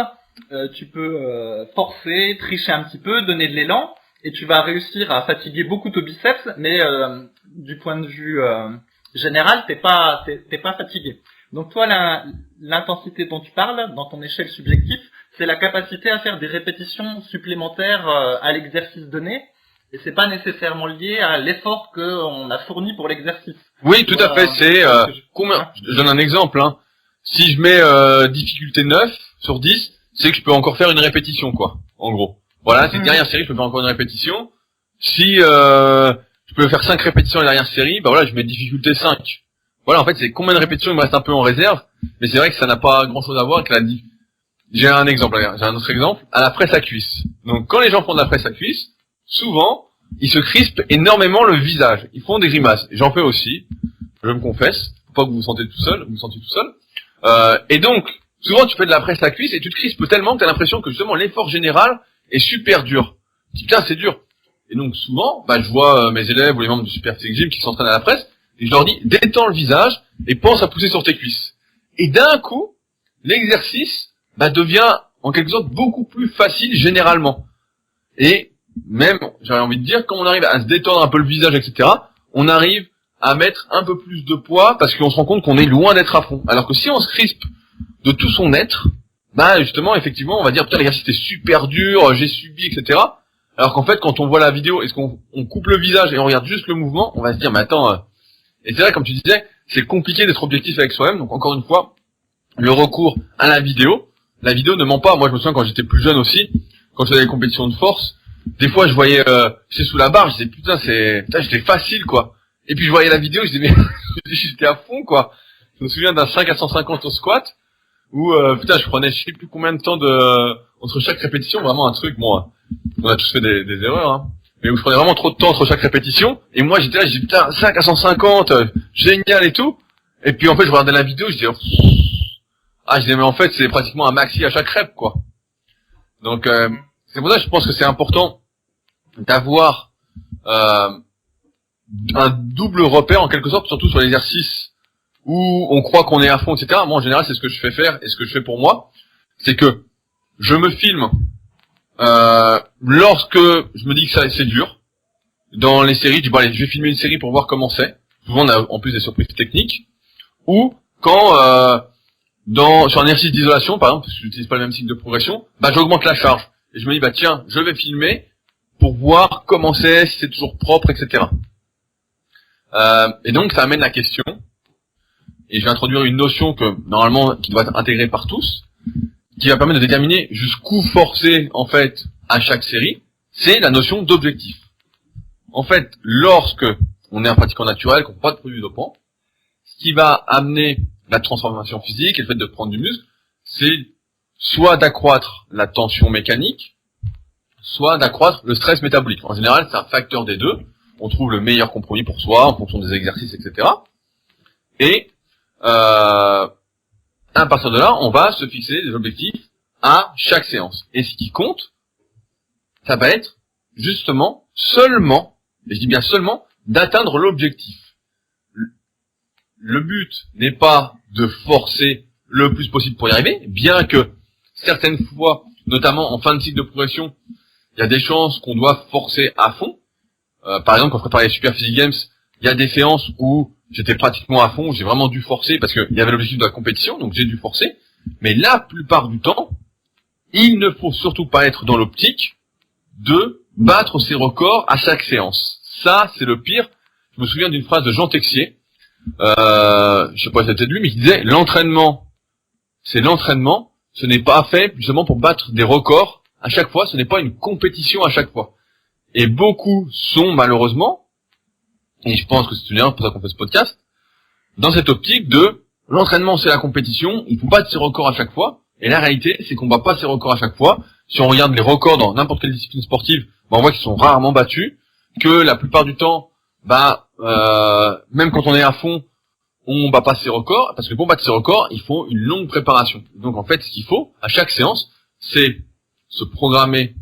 Speaker 2: tu peux forcer, tricher un petit peu, donner de l'élan, et tu vas réussir à fatiguer beaucoup ton biceps, mais du point de vue général, t'es pas fatigué. Donc toi, l'intensité dont tu parles, dans ton échelle subjective, c'est la capacité à faire des répétitions supplémentaires à l'exercice donné, et c'est pas nécessairement lié à l'effort qu'on a fourni pour l'exercice.
Speaker 1: Oui, tout à fait. C'est combien? Je donne un exemple. Hein. Si je mets difficulté 9 sur 10, c'est que je peux encore faire une répétition, quoi. En gros. Voilà, c'est dernière série, je peux faire encore une répétition. Si je peux faire 5 répétitions à la dernière série, bah voilà, je mets difficulté 5. Voilà, en fait, c'est combien de répétitions il me reste un peu en réserve, mais c'est vrai que ça n'a pas grand-chose à voir avec J'ai un exemple, j'ai un autre exemple, à la presse à cuisse. Donc, quand les gens font de la presse à cuisse, souvent, ils se crispent énormément le visage. Ils font des grimaces. J'en fais aussi, je me confesse. Faut pas que vous vous sentiez tout seul. Et donc, souvent, tu fais de la presse à cuisse et tu te crispes tellement que tu as l'impression que justement l'effort général est super dur. Tu dis, putain, c'est dur. Et donc, souvent, je vois mes élèves ou les membres du Super Physique Gym qui s'entraînent à la presse, et je leur dis, détends le visage et pense à pousser sur tes cuisses. Et d'un coup, l'exercice, devient, en quelque sorte, beaucoup plus facile généralement. Et même, j'aurais envie de dire, quand on arrive à se détendre un peu le visage, etc., on arrive à mettre un peu plus de poids parce qu'on se rend compte qu'on est loin d'être à fond. Alors que si on se crispe de tout son être, justement, effectivement, on va dire, putain, l'exercice est super dur, j'ai subi, etc. Alors qu'en fait, quand on voit la vidéo, est-ce qu'on coupe le visage et on regarde juste le mouvement, on va se dire, mais attends, et c'est vrai, comme tu disais, c'est compliqué d'être objectif avec soi-même, donc encore une fois, le recours à la vidéo ne ment pas. Moi, je me souviens quand j'étais plus jeune aussi, quand je faisais des compétitions de force, des fois, je voyais, j'étais sous la barre, je disais, putain, j'étais facile, quoi. Et puis, je voyais la vidéo, je disais, mais, j'étais à fond, quoi. Je me souviens d'un 5 à 150 au squat, où, je prenais, je sais plus combien de temps entre chaque répétition, vraiment un truc, bon, on a tous fait des erreurs, hein. Mais où je prenais vraiment trop de temps entre chaque répétition, et moi, j'étais là, je disais, putain, 5 à 150, génial et tout. Et puis, en fait, je regardais la vidéo, je disais, je disais, mais en fait, c'est pratiquement un maxi à chaque rep, quoi. Donc, c'est pour ça que je pense que c'est important d'avoir un double repère en quelque sorte, surtout sur l'exercice où on croit qu'on est à fond, etc. Moi en général c'est ce que je fais faire et ce que je fais pour moi, c'est que je me filme lorsque je me dis que ça c'est dur. Dans les séries, je dis allez, je vais filmer une série pour voir comment c'est. Souvent on a en plus des surprises techniques. Ou quand sur un exercice d'isolation, par exemple, parce que j'utilise pas le même cycle de progression, j'augmente la charge. Et je me dis, tiens, je vais filmer pour voir comment c'est, si c'est toujours propre, etc. Et donc, ça amène la question, et je vais introduire une notion qui doit être intégrée par tous, qui va permettre de déterminer jusqu'où forcer, en fait, à chaque série, c'est la notion d'objectif. En fait, lorsque on est un pratiquant naturel, qu'on ne prend pas de produits dopants, ce qui va amener la transformation physique et le fait de prendre du muscle, c'est soit d'accroître la tension mécanique, soit d'accroître le stress métabolique. En général, c'est un facteur des deux. On trouve le meilleur compromis pour soi, en fonction des exercices, etc. Et à partir de là, on va se fixer des objectifs à chaque séance. Et ce qui compte, ça va être justement seulement, et je dis bien seulement, d'atteindre l'objectif. Le but n'est pas de forcer le plus possible pour y arriver, bien que certaines fois, notamment en fin de cycle de progression, il y a des chances qu'on doit forcer à fond. Par exemple, quand je préparais les Super Physique Games, il y a des séances où j'étais pratiquement à fond, j'ai vraiment dû forcer parce qu'il y avait l'objectif de la compétition, donc j'ai dû forcer. Mais la plupart du temps, il ne faut surtout pas être dans l'optique de battre ses records à chaque séance. Ça, c'est le pire. Je me souviens d'une phrase de Jean Texier, je sais pas si c'était de lui, mais qui disait l'entraînement, c'est l'entraînement, ce n'est pas fait justement pour battre des records à chaque fois, ce n'est pas une compétition à chaque fois. Et beaucoup sont malheureusement, et je pense que c'est une erreur pour ça qu'on fait ce podcast, dans cette optique de l'entraînement c'est la compétition, il faut battre ses records à chaque fois, et la réalité c'est qu'on bat pas ses records à chaque fois. Si on regarde les records dans n'importe quelle discipline sportive, on voit qu'ils sont rarement battus, que la plupart du temps, même quand on est à fond, on bat pas ses records, parce que pour battre ses records, il faut une longue préparation. Donc en fait, ce qu'il faut, à chaque séance, c'est se programmer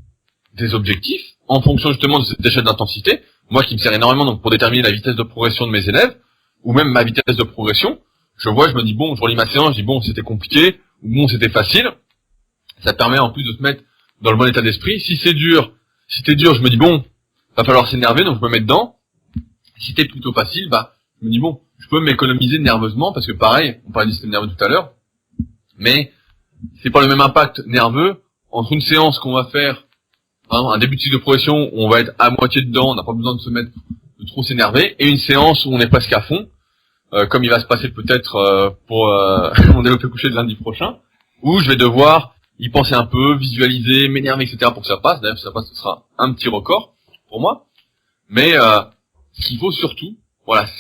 Speaker 1: des objectifs, en fonction justement de cette échelle d'intensité. Moi, qui me sert énormément donc pour déterminer la vitesse de progression de mes élèves, ou même ma vitesse de progression, je me dis bon, je relis ma séance, je dis bon, c'était compliqué, ou bon, c'était facile. Ça permet en plus de se mettre dans le bon état d'esprit. Si c'était dur, je me dis bon, va falloir s'énerver, donc je me mets dedans. Si c'était plutôt facile, je me dis bon, je peux m'économiser nerveusement, parce que pareil, on parlait du système nerveux tout à l'heure, mais c'est pas le même impact nerveux entre une séance qu'on va faire, un début de cycle de progression où on va être à moitié dedans, on n'a pas besoin de trop s'énerver, et une séance où on est presque à fond, comme il va se passer peut-être pour mon développé couché de lundi prochain, où je vais devoir y penser un peu, visualiser, m'énerver, etc. pour que ça passe. D'ailleurs, si ça passe, ce sera un petit record pour moi. Mais ce qu'il faut surtout,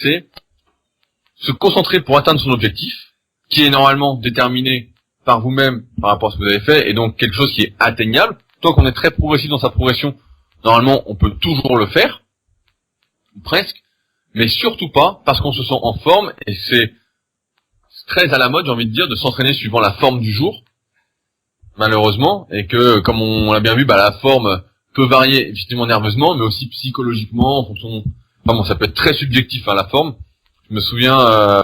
Speaker 1: c'est se concentrer pour atteindre son objectif, qui est normalement déterminé par vous-même par rapport à ce que vous avez fait, et donc quelque chose qui est atteignable. Tant qu'on est très progressif dans sa progression, normalement, on peut toujours le faire, ou presque, mais surtout pas parce qu'on se sent en forme, et c'est très à la mode, j'ai envie de dire, de s'entraîner suivant la forme du jour, malheureusement, et que, comme on l'a bien vu, la forme peut varier effectivement nerveusement, mais aussi psychologiquement, en fonction, ça peut être très subjectif, la forme. Je me souviens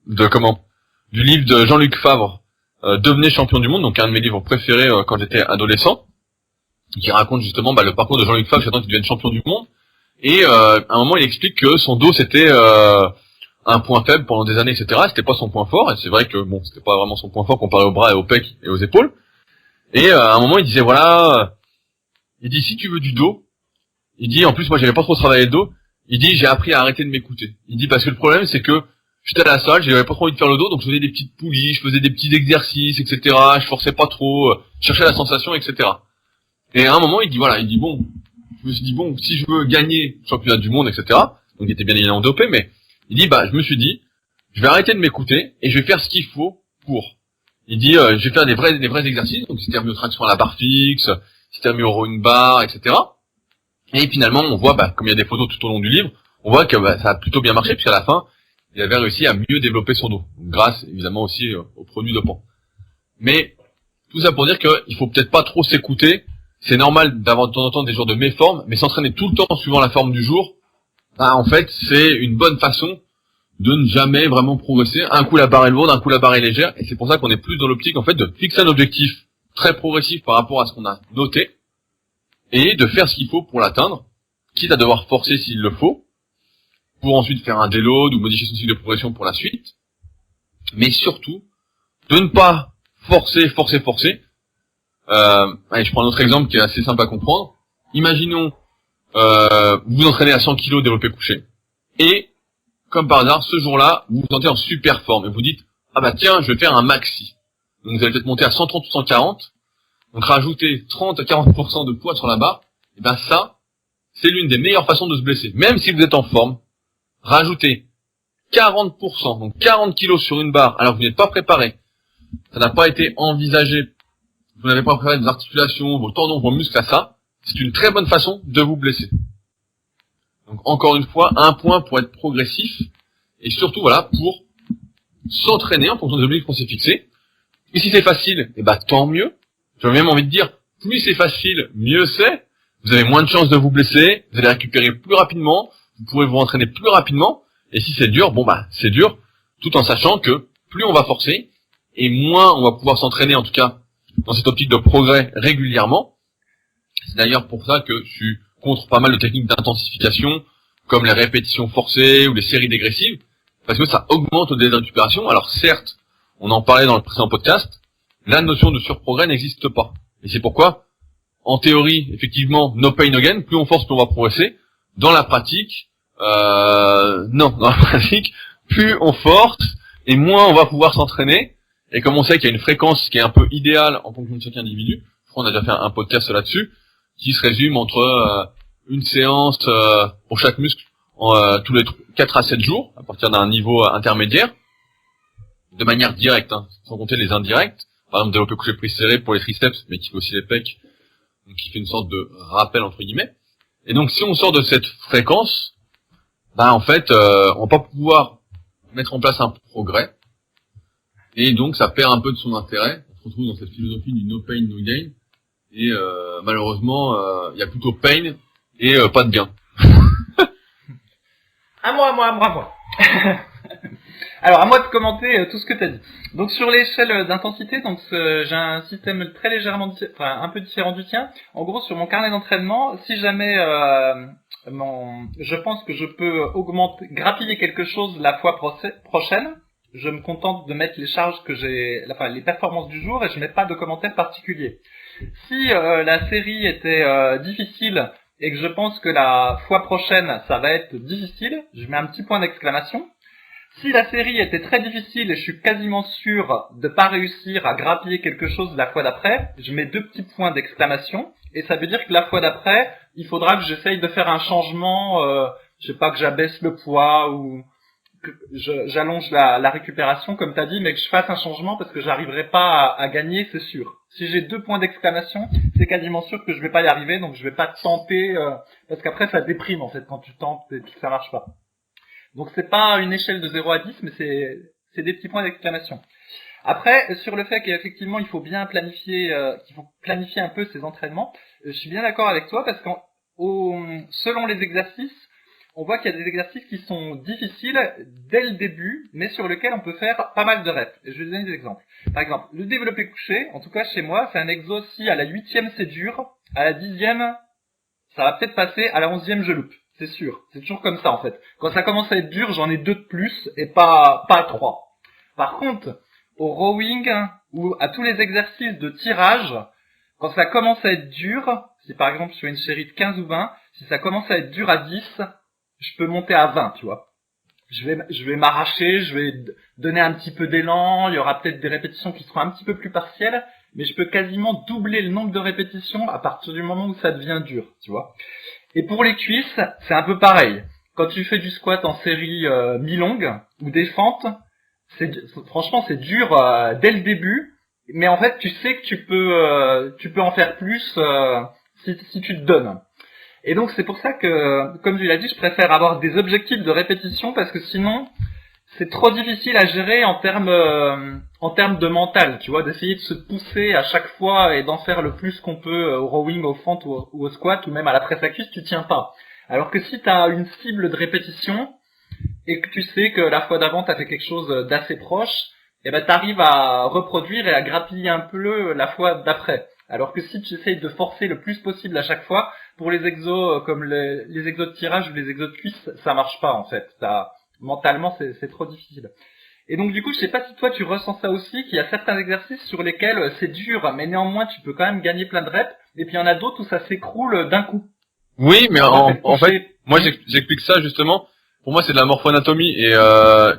Speaker 1: du livre de Jean-Luc Favre, Devenez champion du monde, donc un de mes livres préférés quand j'étais adolescent, qui raconte justement le parcours de Jean-Luc Favre jusqu'à temps qu'il devienne champion du monde. Et à un moment, il explique que son dos c'était un point faible pendant des années, etc. C'était pas son point fort, et c'est vrai que c'était pas vraiment son point fort comparé aux bras et aux pecs et aux épaules. Et à un moment, il disait il dit si tu veux du dos, il dit en plus moi j'avais pas trop travaillé le dos, il dit j'ai appris à arrêter de m'écouter. Il dit parce que le problème c'est que j'étais à la salle, j'avais pas trop envie de faire le dos, donc je faisais des petites poulies, je faisais des petits exercices, etc. Je forçais pas trop, je cherchais la sensation, etc. Et à un moment il dit je me suis dit si je veux gagner le championnat du monde, etc. Donc il était bien évidemment dopé, mais il dit je me suis dit je vais arrêter de m'écouter et je vais faire ce qu'il faut pour. Il dit je vais faire des vrais exercices, donc c'était traction à la barre fixe, c'était au rowing bar, etc. Et finalement on voit comme il y a des photos tout au long du livre, on voit que ça a plutôt bien marché puisqu'à la fin il avait réussi à mieux développer son dos, grâce évidemment aussi aux produits dopants. Mais tout ça pour dire qu'il faut peut-être pas trop s'écouter. C'est normal d'avoir de temps en temps des jours de méforme, mais s'entraîner tout le temps suivant la forme du jour, en fait, c'est une bonne façon de ne jamais vraiment progresser. Un coup la barre est lourde, un coup la barre est légère, et c'est pour ça qu'on est plus dans l'optique en fait de fixer un objectif très progressif par rapport à ce qu'on a noté, et de faire ce qu'il faut pour l'atteindre, quitte à devoir forcer s'il le faut, pour ensuite faire un déload ou modifier son cycle de progression pour la suite, mais surtout de ne pas forcer. Allez, je prends un autre exemple qui est assez simple à comprendre. Imaginons, vous vous entraînez à 100 kg développé couché. Et, comme par hasard, ce jour-là, vous vous sentez en super forme. Et vous dites, tiens, je vais faire un maxi. Donc vous allez peut-être monter à 130 ou 140. Donc rajouter 30 à 40% de poids sur la barre. Et ça, c'est l'une des meilleures façons de se blesser. Même si vous êtes en forme, rajouter 40%, donc 40 kilos sur une barre, alors que vous n'êtes pas préparé. Ça n'a pas été envisagé. Vous n'avez pas préparé vos articulations, vos tendons, vos muscles à ça. C'est une très bonne façon de vous blesser. Donc encore une fois, un point pour être progressif et surtout pour s'entraîner en fonction des objectifs qu'on s'est fixés. Et si c'est facile, tant mieux. J'ai même envie de dire, plus c'est facile, mieux c'est. Vous avez moins de chances de vous blesser, vous allez récupérer plus rapidement, vous pourrez vous entraîner plus rapidement. Et si c'est dur, c'est dur, tout en sachant que plus on va forcer et moins on va pouvoir s'entraîner, en tout cas dans cette optique de progrès régulièrement. C'est d'ailleurs pour ça que je suis contre pas mal de techniques d'intensification, comme les répétitions forcées ou les séries dégressives, parce que ça augmente le délai de récupération. Alors certes, on en parlait dans le précédent podcast, la notion de surprogrès n'existe pas. Et c'est pourquoi, en théorie, effectivement, no pain no gain, plus on force, plus on va progresser. Dans la pratique, plus on force et moins on va pouvoir s'entraîner. Et comme on sait qu'il y a une fréquence qui est un peu idéale en fonction de chaque individu, je crois qu'on a déjà fait un podcast là-dessus, qui se résume entre une séance pour chaque muscle tous les 4 à 7 jours, à partir d'un niveau intermédiaire, de manière directe, hein, sans compter les indirects. Par exemple, développé couché prise serré pour les triceps, mais qui fait aussi les pecs, donc qui fait une sorte de rappel entre guillemets. Et donc si on sort de cette fréquence, en fait, on va pas pouvoir mettre en place un progrès. Et donc ça perd un peu de son intérêt. On se retrouve dans cette philosophie du no pain, no gain. Et malheureusement, il y a plutôt pain et pas de gain.
Speaker 2: À moi. Alors, à moi de commenter tout ce que tu as dit. Donc, sur l'échelle d'intensité, donc j'ai un système très légèrement, un peu différent du tien. En gros, sur mon carnet d'entraînement, si jamais je pense que je peux grappiller quelque chose la fois prochaine, je me contente de mettre les charges que les performances du jour, et je mets pas de commentaires particuliers. Si la série était difficile et que je pense que la fois prochaine ça va être difficile, je mets un petit point d'exclamation. Si la série était très difficile et je suis quasiment sûr de pas réussir à grappiller quelque chose la fois d'après, je mets 2 petits points d'exclamation, et ça veut dire que la fois d'après, il faudra que j'essaye de faire un changement, je sais pas, que j'abaisse le poids ou que j'allonge la récupération comme t'as dit, mais que je fasse un changement parce que j'arriverai pas à gagner, c'est sûr. Si j'ai 2 points d'exclamation, c'est quasiment sûr que je vais pas y arriver, donc je vais pas tenter, parce qu'après ça déprime en fait quand tu tentes et que ça marche pas. Donc c'est pas une échelle de 0 à 10, mais c'est des petits points d'exclamation. Après, sur le fait qu'effectivement il faut bien planifier, qu'il faut planifier un peu ses entraînements, je suis bien d'accord avec toi parce selon les exercices, on voit qu'il y a des exercices qui sont difficiles dès le début, mais sur lesquels on peut faire pas mal de reps. Et je vais vous donner des exemples. Par exemple, le développé couché, en tout cas chez moi, c'est un exo si à la 8e c'est dur, à la 10e, ça va peut-être passer, à la 11e je loupe. C'est sûr. C'est toujours comme ça, en fait. Quand ça commence à être dur, j'en ai 2 de plus et pas 3. Par contre, au rowing ou à tous les exercices de tirage, quand ça commence à être dur, si par exemple sur une série de 15 ou 20, si ça commence à être dur à 10, je peux monter à 20, tu vois. Je vais m'arracher, je vais donner un petit peu d'élan, il y aura peut-être des répétitions qui seront un petit peu plus partielles, mais je peux quasiment doubler le nombre de répétitions à partir du moment où ça devient dur, tu vois. Et pour les cuisses, c'est un peu pareil. Quand tu fais du squat en série mi-longue ou des fentes, franchement c'est dur dès le début, mais en fait tu sais que tu peux en faire plus si tu te donnes. Et donc c'est pour ça que, comme tu l'as dit, je préfère avoir des objectifs de répétition parce que sinon c'est trop difficile à gérer en termes de mental, tu vois, d'essayer de se pousser à chaque fois et d'en faire le plus qu'on peut au rowing, au fente ou au squat ou même à la presse à cuisse, tu tiens pas. Alors que si tu as une cible de répétition et que tu sais que la fois d'avant tu as fait quelque chose d'assez proche, et ben tu arrives à reproduire et à grappiller un peu la fois d'après. Alors que si tu essayes de forcer le plus possible à chaque fois, pour les exos comme les exos de tirage ou les exos de cuisse, ça marche pas en fait. Mentalement c'est trop difficile. Et donc du coup, je sais pas si toi tu ressens ça aussi, qu'il y a certains exercices sur lesquels c'est dur, mais néanmoins tu peux quand même gagner plein de reps, et puis il y en a d'autres où ça s'écroule d'un coup.
Speaker 1: Oui, mais en fait, moi j'explique ça justement. Pour moi c'est de la morphoanatomie, et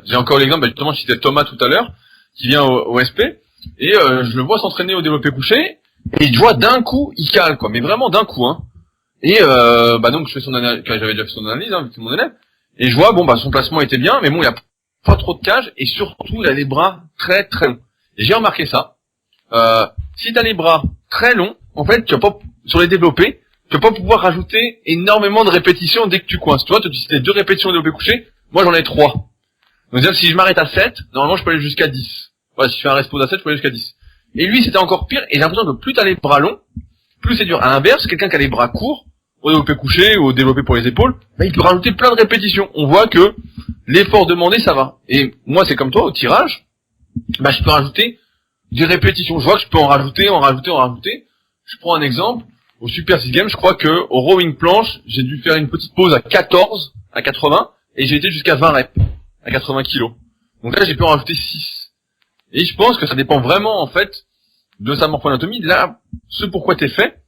Speaker 1: j'ai encore l'exemple, justement je citais Thomas tout à l'heure, qui vient au SP, et je le vois s'entraîner au développé couché, et je vois d'un coup, il cale quoi, mais vraiment d'un coup, hein. Et donc je fais son analyse, j'avais déjà fait son analyse, hein, c'est mon élève, et je vois son placement était bien, mais bon il y a pas trop de cage, et surtout il a les bras très très longs. Et j'ai remarqué ça. Si t'as les bras très longs, en fait tu vas pas sur les développés, tu vas pas pouvoir rajouter énormément de répétitions dès que tu coinces. Tu vois, si t'as 2 répétitions de développé couché, moi j'en ai 3. Donc c'est-à-dire si je m'arrête à 7, normalement je peux aller jusqu'à 10. Ouais, si je fais un respo à 7, je peux aller jusqu'à 10. Et lui c'était encore pire, et j'ai l'impression que plus t'as les bras longs, plus c'est dur. À l'inverse, quelqu'un qui a les bras courts, au développé couché ou au développé pour les épaules, il peut rajouter plein de répétitions. On voit que l'effort demandé, ça va. Et moi, c'est comme toi, au tirage, je peux rajouter des répétitions. Je vois que je peux en rajouter. Je prends un exemple. Au Super 6 Games, je crois que au rowing planche, j'ai dû faire une petite pause à 14, à 80, et j'ai été jusqu'à 20 reps, à 80 kilos. Donc là, j'ai pu en rajouter 6. Et je pense que ça dépend vraiment, en fait, de sa morphoanatomie, là, ce pourquoi t'es fait.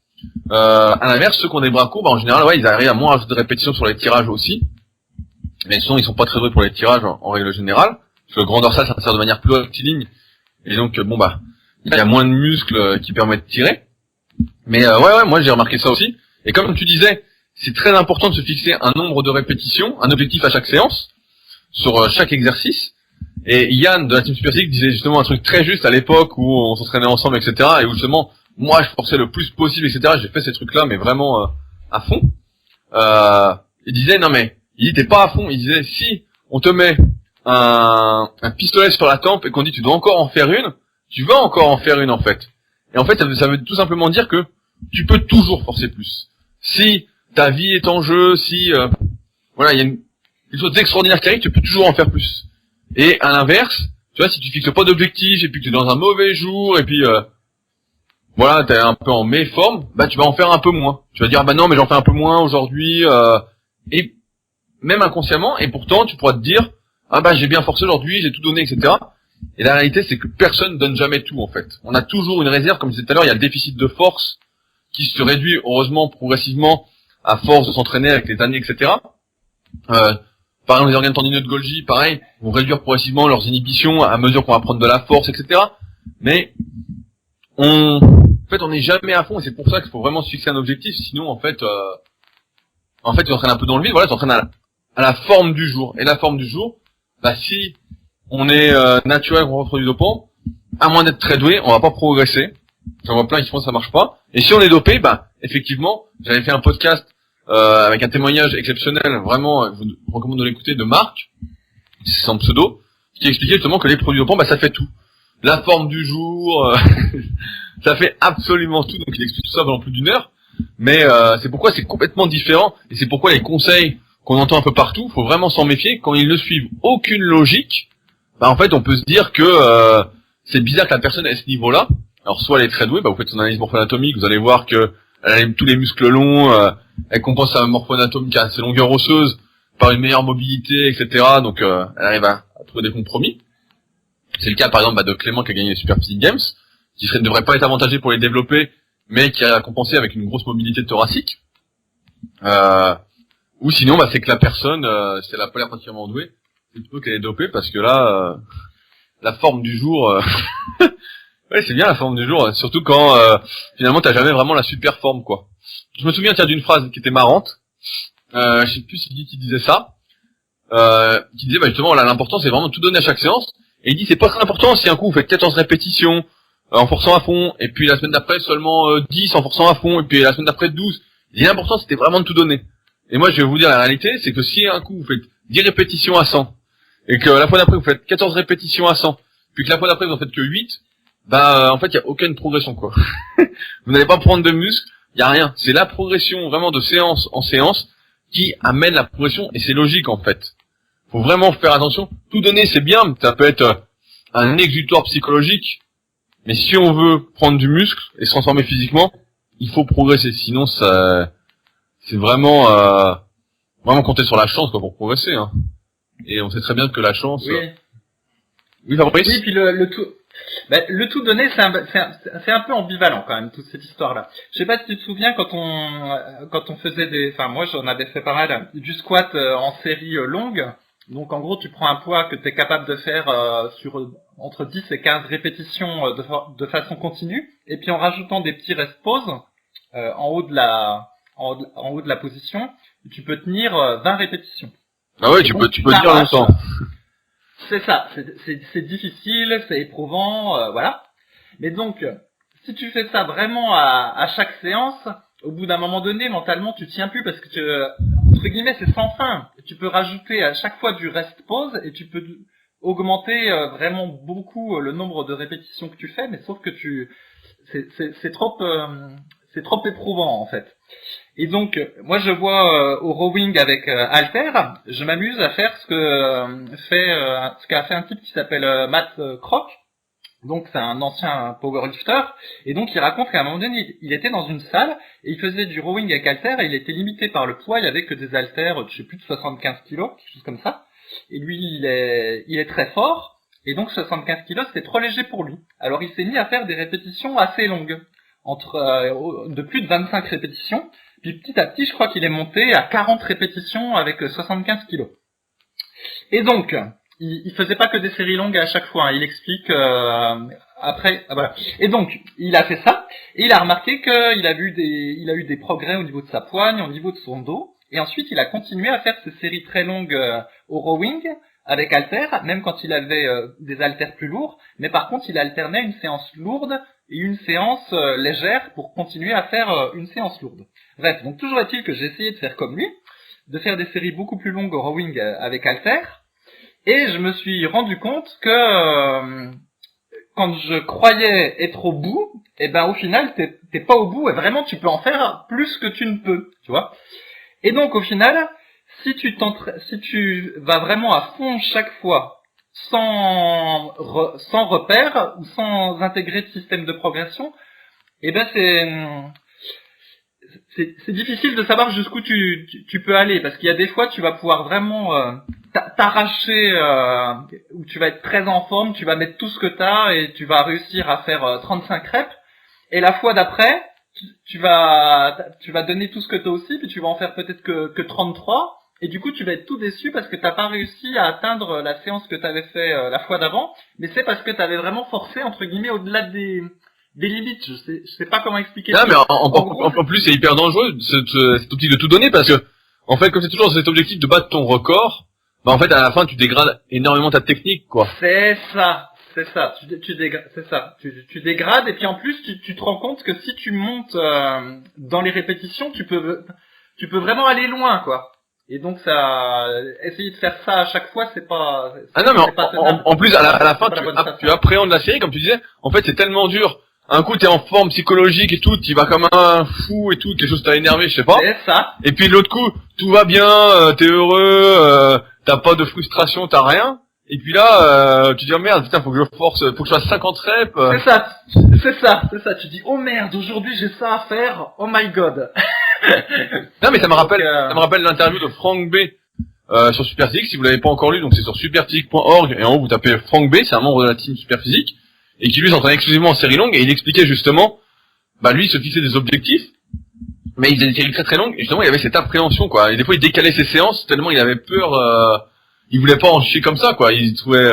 Speaker 1: À l'inverse, ceux qui ont des bras courts, bah, en général, ouais, ils arrivent à moins rajouter de répétitions sur les tirages aussi. Mais sinon, ils sont pas très doués pour les tirages en règle générale. Parce que le grand dorsal, ça sert de manière plus rectiligne. Et donc, bon, bah, il y a moins de muscles qui permettent de tirer. Mais ouais, moi j'ai remarqué ça aussi. Et comme tu disais, c'est très important de se fixer un nombre de répétitions, un objectif à chaque séance, sur chaque exercice. Et Yann de la Team Super Physique disait justement un truc très juste à l'époque où on s'entraînait ensemble, etc. Et où justement, moi je forçais le plus possible, etc. J'ai fait ces trucs-là, mais vraiment à fond. Il disait, non mais, il dit t'es pas à fond. Il disait, si on te met un pistolet sur la tempe et qu'on dit tu dois encore en faire une, tu vas encore en faire une en fait. Et en fait, ça veut tout simplement dire que tu peux toujours forcer plus. Si ta vie est en jeu, si voilà, il y a une chose extraordinaire qui arrive, tu peux toujours en faire plus. Et à l'inverse, tu vois, si tu fixes pas d'objectif et puis que tu es dans un mauvais jour et puis voilà, t'es un peu en méforme, bah tu vas en faire un peu moins. Tu vas dire bah non, mais j'en fais un peu moins aujourd'hui et même inconsciemment, et pourtant tu pourras te dire ah bah j'ai bien forcé aujourd'hui, j'ai tout donné, etc. Et la réalité, c'est que personne donne jamais tout, en fait. On a toujours une réserve, comme je disais tout à l'heure, il y a le déficit de force qui se réduit, heureusement, progressivement, à force de s'entraîner avec les années, etc. Par exemple, les organes tendineux de Golgi, pareil, vont réduire progressivement leurs inhibitions à mesure qu'on va prendre de la force, etc. Mais, en fait, on n'est jamais à fond, et c'est pour ça qu'il faut vraiment se fixer un objectif, sinon, en fait, tu t'entraînes un peu dans le vide, voilà, tu t'entraînes à la forme du jour. Et la forme du jour, bah, si on est naturel qu'on reproduit dopant, à moins d'être très doué, on va pas progresser. J'en vois plein qui font ça marche pas. Et si on est dopé, bah effectivement, j'avais fait un podcast avec un témoignage exceptionnel, vraiment, je vous recommande de l'écouter, de Marc, c'est son pseudo, qui expliquait justement que les produits dopants, bah ça fait tout. La forme du jour, ça fait absolument tout. Donc il explique tout ça pendant plus d'une heure. Mais c'est pourquoi c'est complètement différent, et c'est pourquoi les conseils qu'on entend un peu partout, faut vraiment s'en méfier quand ils ne suivent aucune logique. Bah en fait on peut se dire que c'est bizarre que la personne ait ce niveau-là. Alors soit elle est très douée, bah vous faites son analyse morpho-anatomique, vous allez voir que elle a tous les muscles longs, elle compense sa morpho-anatomique à ses longueurs osseuses par une meilleure mobilité, etc. Donc elle arrive à trouver des compromis. C'est le cas par exemple de Clément qui a gagné les Super Physique Games, qui ne devrait pas être avantagé pour les développer, mais qui a compensé avec une grosse mobilité thoracique. Ou sinon bah c'est que la personne, si elle a pas l'air particulièrement douée, c'est plutôt qu'elle est dopée parce que là, la forme du jour, ouais, c'est bien la forme du jour, surtout quand finalement t'as jamais vraiment la super forme quoi. Je me souviens tiens d'une phrase qui était marrante, je sais plus qui disait ça, qui disait bah justement là l'important c'est vraiment de tout donner à chaque séance, et il dit c'est pas très important si un coup vous faites 14 répétitions en forçant à fond, et puis la semaine d'après seulement 10 en forçant à fond, et puis la semaine d'après 12. Il dit l'important c'était vraiment de tout donner. Et moi je vais vous dire la réalité, c'est que si un coup vous faites 10 répétitions à 100, et que la fois d'après vous faites 14 répétitions à 100, puis que la fois d'après vous en faites que 8, bah en fait il y a aucune progression quoi. Vous n'allez pas prendre de muscle, il y a rien. C'est la progression vraiment de séance en séance qui amène la progression, et c'est logique en fait. Faut vraiment faire attention. Tout donner c'est bien, ça peut être un exutoire psychologique, mais si on veut prendre du muscle et se transformer physiquement, il faut progresser. Sinon ça, c'est vraiment vraiment compter sur la chance quoi pour progresser. Hein. Et on sait très bien que la chance.
Speaker 2: Oui.
Speaker 1: Oui, Fabrice.
Speaker 2: Oui, puis le tout. Ben, le tout donné, c'est un peu ambivalent quand même toute cette histoire-là. Je sais pas si tu te souviens quand on faisait enfin moi j'en avais fait pas mal du squat en série longue. Donc en gros tu prends un poids que tu es capable de faire sur entre 10 et 15 répétitions de façon continue, et puis en rajoutant des petits rest pauses en haut de la position, tu peux tenir 20 répétitions.
Speaker 1: Ah ouais, tu peux dire longtemps.
Speaker 2: C'est ça, c'est difficile, c'est éprouvant, voilà. Mais donc, si tu fais ça vraiment à chaque séance, au bout d'un moment donné, mentalement, tu tiens plus parce que entre guillemets, c'est sans fin. Tu peux rajouter à chaque fois du rest pause et tu peux augmenter vraiment beaucoup le nombre de répétitions que tu fais, mais sauf que c'est trop éprouvant en fait. Et donc, moi je vois au rowing avec halter, je m'amuse à faire ce qu'a fait un type qui s'appelle Matt Kroc. Donc c'est un ancien powerlifter, et donc il raconte qu'à un moment donné, il était dans une salle et il faisait du rowing avec halter et il était limité par le poids, il avait que des halters, je sais plus de 75 kilos, quelque chose comme ça. Et lui, il est très fort. Et donc 75 kilos, c'était trop léger pour lui. Alors il s'est mis à faire des répétitions assez longues, de plus de 25 répétitions. Puis petit à petit, je crois qu'il est monté à 40 répétitions avec 75 kilos. Et donc, il faisait pas que des séries longues à chaque fois. Hein. Il explique après. Voilà. Et donc, il a fait ça. Et il a remarqué qu'il a eu des progrès au niveau de sa poigne, au niveau de son dos. Et ensuite, il a continué à faire ces séries très longues au rowing avec haltères, même quand il avait des haltères plus lourds. Mais par contre, il alternait une séance lourde et une séance légère pour continuer à faire une séance lourde. Bref, donc toujours est-il que j'ai essayé de faire comme lui, de faire des séries beaucoup plus longues au rowing avec haltères. Et je me suis rendu compte que quand je croyais être au bout, eh ben au final t'es pas au bout et vraiment tu peux en faire plus que tu ne peux, tu vois. Et donc au final, si tu vas vraiment à fond chaque fois, sans repère ou sans intégrer de système de progression, eh ben c'est difficile de savoir jusqu'où tu peux aller, parce qu'il y a des fois tu vas pouvoir vraiment t'arracher, où tu vas être très en forme, tu vas mettre tout ce que t'as et tu vas réussir à faire 35 reps, et la fois d'après tu vas donner tout ce que t'as aussi, puis tu vas en faire peut-être que 33, et du coup tu vas être tout déçu parce que t'as pas réussi à atteindre la séance que t'avais fait la fois d'avant, mais c'est parce que t'avais vraiment forcé entre guillemets au-delà des limites. Je sais pas comment expliquer.
Speaker 1: Non, mais en plus, c'est hyper dangereux, cette optique de tout donner, parce que, en fait, comme c'est toujours cet objectif de battre ton record, bah, en fait, à la fin, tu dégrades énormément ta technique, quoi.
Speaker 2: C'est ça. Tu dégrades, et puis en plus, tu te rends compte que si tu montes, dans les répétitions, tu peux vraiment aller loin, quoi. Et donc essayer de faire ça à chaque fois, c'est pas.
Speaker 1: Ah non, mais en plus, à la fin, tu appréhendes la série, comme tu disais. En fait, c'est tellement dur. Un coup, t'es en forme psychologique et tout, tu vas comme un fou et tout, quelque chose t'a énervé, je sais pas.
Speaker 2: C'est ça.
Speaker 1: Et puis l'autre coup, tout va bien, t'es heureux, t'as pas de frustration, t'as rien. Et puis là, tu dis, oh merde, putain, faut que je force, faut que je fasse 50 reps.
Speaker 2: C'est ça. Tu dis, oh merde, aujourd'hui j'ai ça à faire, oh my god.
Speaker 1: Non, mais ça me rappelle l'interview de Frank B. Sur Superphysique, si vous l'avez pas encore lu, donc c'est sur superphysique.org, et en haut vous tapez Frank B, c'est un membre de la team Superphysique, et qui lui s'entraînait exclusivement en série longue, et il expliquait justement, bah lui il se fixait des objectifs, mais il faisait des séries très très longues, et justement il avait cette appréhension, quoi, et des fois il décalait ses séances tellement il avait peur, il voulait pas en chier comme ça, quoi, il trouvait,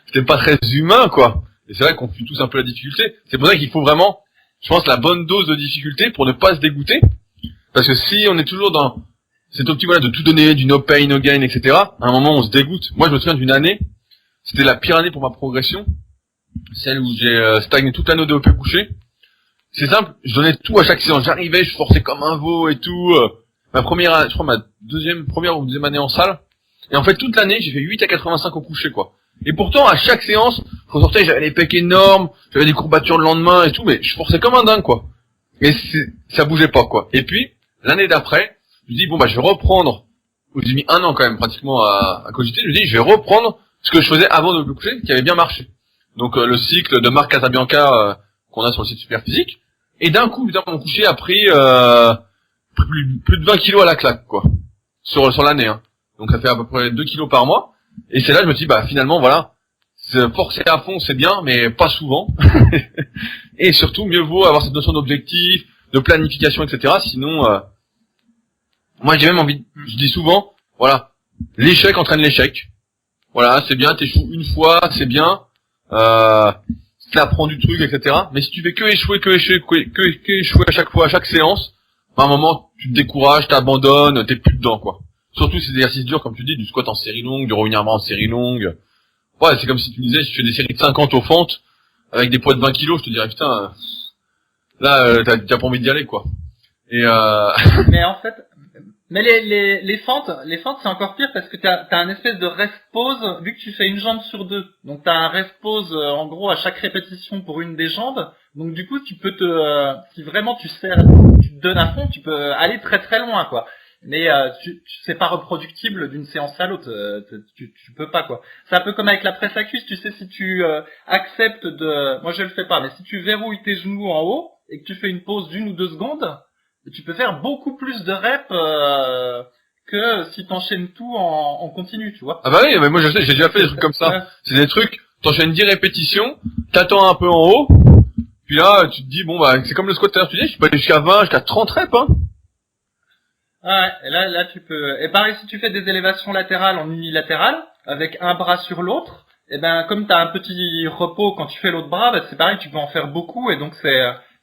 Speaker 1: c'était pas très humain, quoi, et c'est vrai qu'on fuit tous un peu la difficulté, c'est pour ça qu'il faut vraiment, je pense, la bonne dose de difficulté pour ne pas se dégoûter, parce que si on est toujours dans cette optique, voilà, de tout donner, du no pain, no gain, etc., à un moment on se dégoûte. Moi je me souviens d'une année, c'était la pire année pour ma progression, celle où j'ai stagné toute l'année au développé couché. C'est simple, je donnais tout à chaque séance, j'arrivais, je forçais comme un veau et tout. Ma première ou deuxième année en salle, et en fait toute l'année j'ai fait 8 à 85 au coucher, quoi. Et pourtant à chaque séance, je ressortais, j'avais les pecs énormes, j'avais des courbatures le lendemain et tout, mais je forçais comme un dingue, quoi. Mais ça bougeait pas, quoi. Et puis, l'année d'après, je me dis, bon bah je vais reprendre, j'ai mis un an quand même pratiquement à cogiter, je me dis, je vais reprendre ce que je faisais avant de me coucher, qui avait bien marché. Donc le cycle de Marc Casabianca qu'on a sur le site Superphysique, et d'un coup, putain, mon coucher a pris plus de 20 kilos à la claque, quoi, sur l'année, hein. Donc ça fait à peu près 2 kilos par mois, et c'est là que je me dis, bah finalement, voilà, forcer à fond c'est bien, mais pas souvent, et surtout mieux vaut avoir cette notion d'objectif, de planification, etc., sinon... moi j'ai même envie, je dis souvent, voilà, l'échec entraîne l'échec. Voilà, c'est bien, t'échoues une fois, c'est bien, t'apprends du truc, etc. Mais si tu fais que échouer à chaque fois, à chaque séance, à un moment tu te décourages, t'abandonnes, t'es plus dedans, quoi. Surtout ces exercices durs, comme tu dis, du squat en série longue, du revenu en série longue. Ouais, c'est comme si tu disais, si tu fais des séries de 50 aux fentes, avec des poids de 20 kilos, je te dirais, putain, là, t'as pas envie d'y aller, quoi. Et
Speaker 2: Mais en fait, les fentes c'est encore pire parce que t'as un espèce de rest pause vu que tu fais une jambe sur deux. Donc t'as un rest pause en gros à chaque répétition pour une des jambes. Donc du coup tu peux si vraiment tu te donnes à fond, tu peux aller très très loin, quoi. Mais c'est pas reproductible d'une séance à l'autre. Tu peux pas, quoi. C'est un peu comme avec la presse à cuisse. Tu sais, si tu acceptes moi je le fais pas, mais si tu verrouilles tes genoux en haut et que tu fais une pause d'1 ou 2 secondes, tu peux faire beaucoup plus de reps que si t'enchaînes tout en continu, tu vois.
Speaker 1: Ah bah oui, mais moi je sais, j'ai déjà fait des trucs comme ça.
Speaker 2: Ouais.
Speaker 1: C'est des trucs, t'enchaînes 10 répétitions, t'attends un peu en haut, puis là tu te dis bon bah c'est comme le squat tout à l'heure, tu dis je peux aller jusqu'à 20, jusqu'à 30 reps hein.
Speaker 2: Ouais, et là tu peux. Et pareil, si tu fais des élévations latérales en unilatéral, avec un bras sur l'autre, et ben comme t'as un petit repos quand tu fais l'autre bras, bah, c'est pareil, tu peux en faire beaucoup, et donc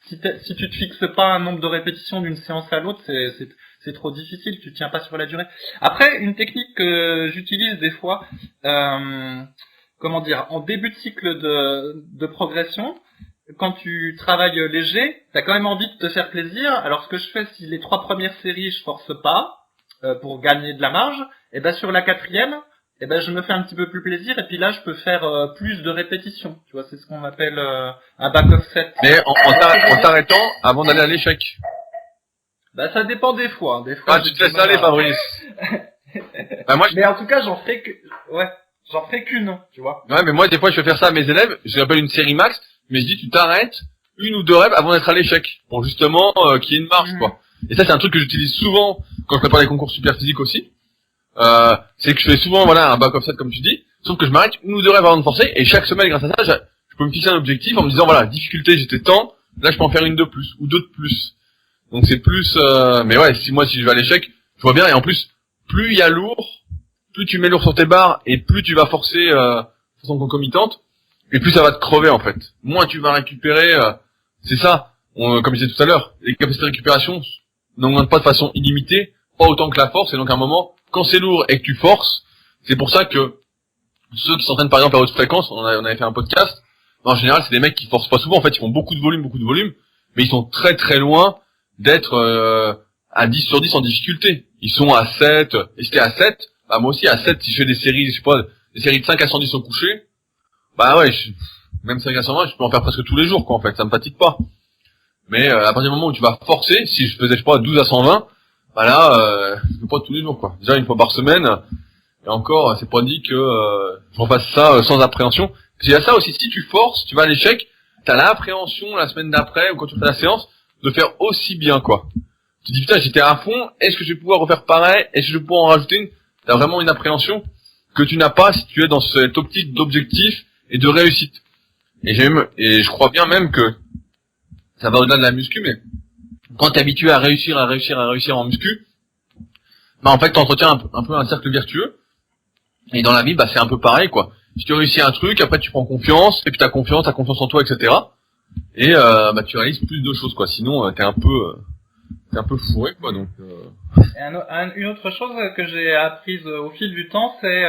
Speaker 2: si tu te fixes pas un nombre de répétitions d'une séance à l'autre, c'est trop difficile, tu tiens pas sur la durée. Après, une technique que j'utilise des fois, comment dire, en début de cycle de progression, quand tu travailles léger, t'as quand même envie de te faire plaisir. Alors ce que je fais, si les 3 premières séries je force pas pour gagner de la marge, et ben sur la 4e, et ben je me fais un petit peu plus plaisir et puis là je peux faire plus de répétitions. Tu vois, c'est ce qu'on appelle un back offset.
Speaker 1: Mais en t'arrêtant avant d'aller à l'échec.
Speaker 2: Bah ça dépend des fois. Des fois
Speaker 1: Ah tu te laisses aller Fabrice. Bah moi
Speaker 2: mais en tout cas j'en ferai qu'une, tu vois.
Speaker 1: ouais mais moi des fois je vais faire ça à mes élèves, je l'appelle une série max, mais je dis tu t'arrêtes 1 ou 2 reps avant d'être à l'échec pour justement qu'il y ait une marge quoi. Et ça c'est un truc que j'utilise souvent quand je prépare les concours super physiques aussi. C'est que je fais souvent voilà un back offset comme tu dis, sauf que je m'arrête 1 ou 2 reps avant de forcer et chaque semaine grâce à ça je peux me fixer un objectif en me disant voilà difficulté j'étais tant, là je peux en faire 1 de plus ou 2 de plus. Donc c'est plus mais ouais si je vais à l'échec je vois bien et en plus plus il y a lourd, plus tu mets lourd sur tes barres et plus tu vas forcer de façon concomitante et plus ça va te crever en fait. Moins tu vas récupérer c'est ça. Comme je disais tout à l'heure, les capacités de récupération n'augmentent pas de façon illimitée, pas autant que la force et donc à un moment quand c'est lourd et que tu forces, c'est pour ça que ceux qui s'entraînent par exemple à haute fréquence, on avait fait un podcast, en général c'est des mecs qui forcent pas souvent, en fait ils font beaucoup de volume, mais ils sont très très loin d'être à 10 sur 10 en difficulté. Ils sont à 7, et c'était à 7, bah moi aussi à 7 si je fais des séries, je sais pas, des séries de 5 à 110 au coucher, bah ouais, même 5 à 120, je peux en faire presque tous les jours quoi en fait, ça me fatigue pas. Mais à partir du moment où tu vas forcer, si je faisais je sais pas 12 à 120, bah là je peux pas tous les jours quoi. Déjà une fois par semaine, et encore c'est pas dit que je refasse ça sans appréhension. Il y a ça aussi, si tu forces, tu vas à l'échec, t'as l'appréhension la semaine d'après ou quand tu fais la séance de faire aussi bien quoi. Tu te dis putain j'étais à fond, est-ce que je vais pouvoir refaire pareil, est-ce que je vais pouvoir en rajouter une? T'as vraiment une appréhension que tu n'as pas si tu es dans cette optique d'objectif et de réussite. Et je crois bien même que ça va au-delà de la muscu, mais quand t'es habitué à réussir en muscu, bah en fait t'entretiens un peu un cercle vertueux. Et dans la vie, bah c'est un peu pareil quoi. Si tu réussis un truc, après tu prends confiance, et puis t'as confiance en toi, etc. Et bah tu réalises plus de choses quoi. Sinon t'es un peu fourré quoi. Donc.
Speaker 2: Une autre chose que j'ai apprise au fil du temps, c'est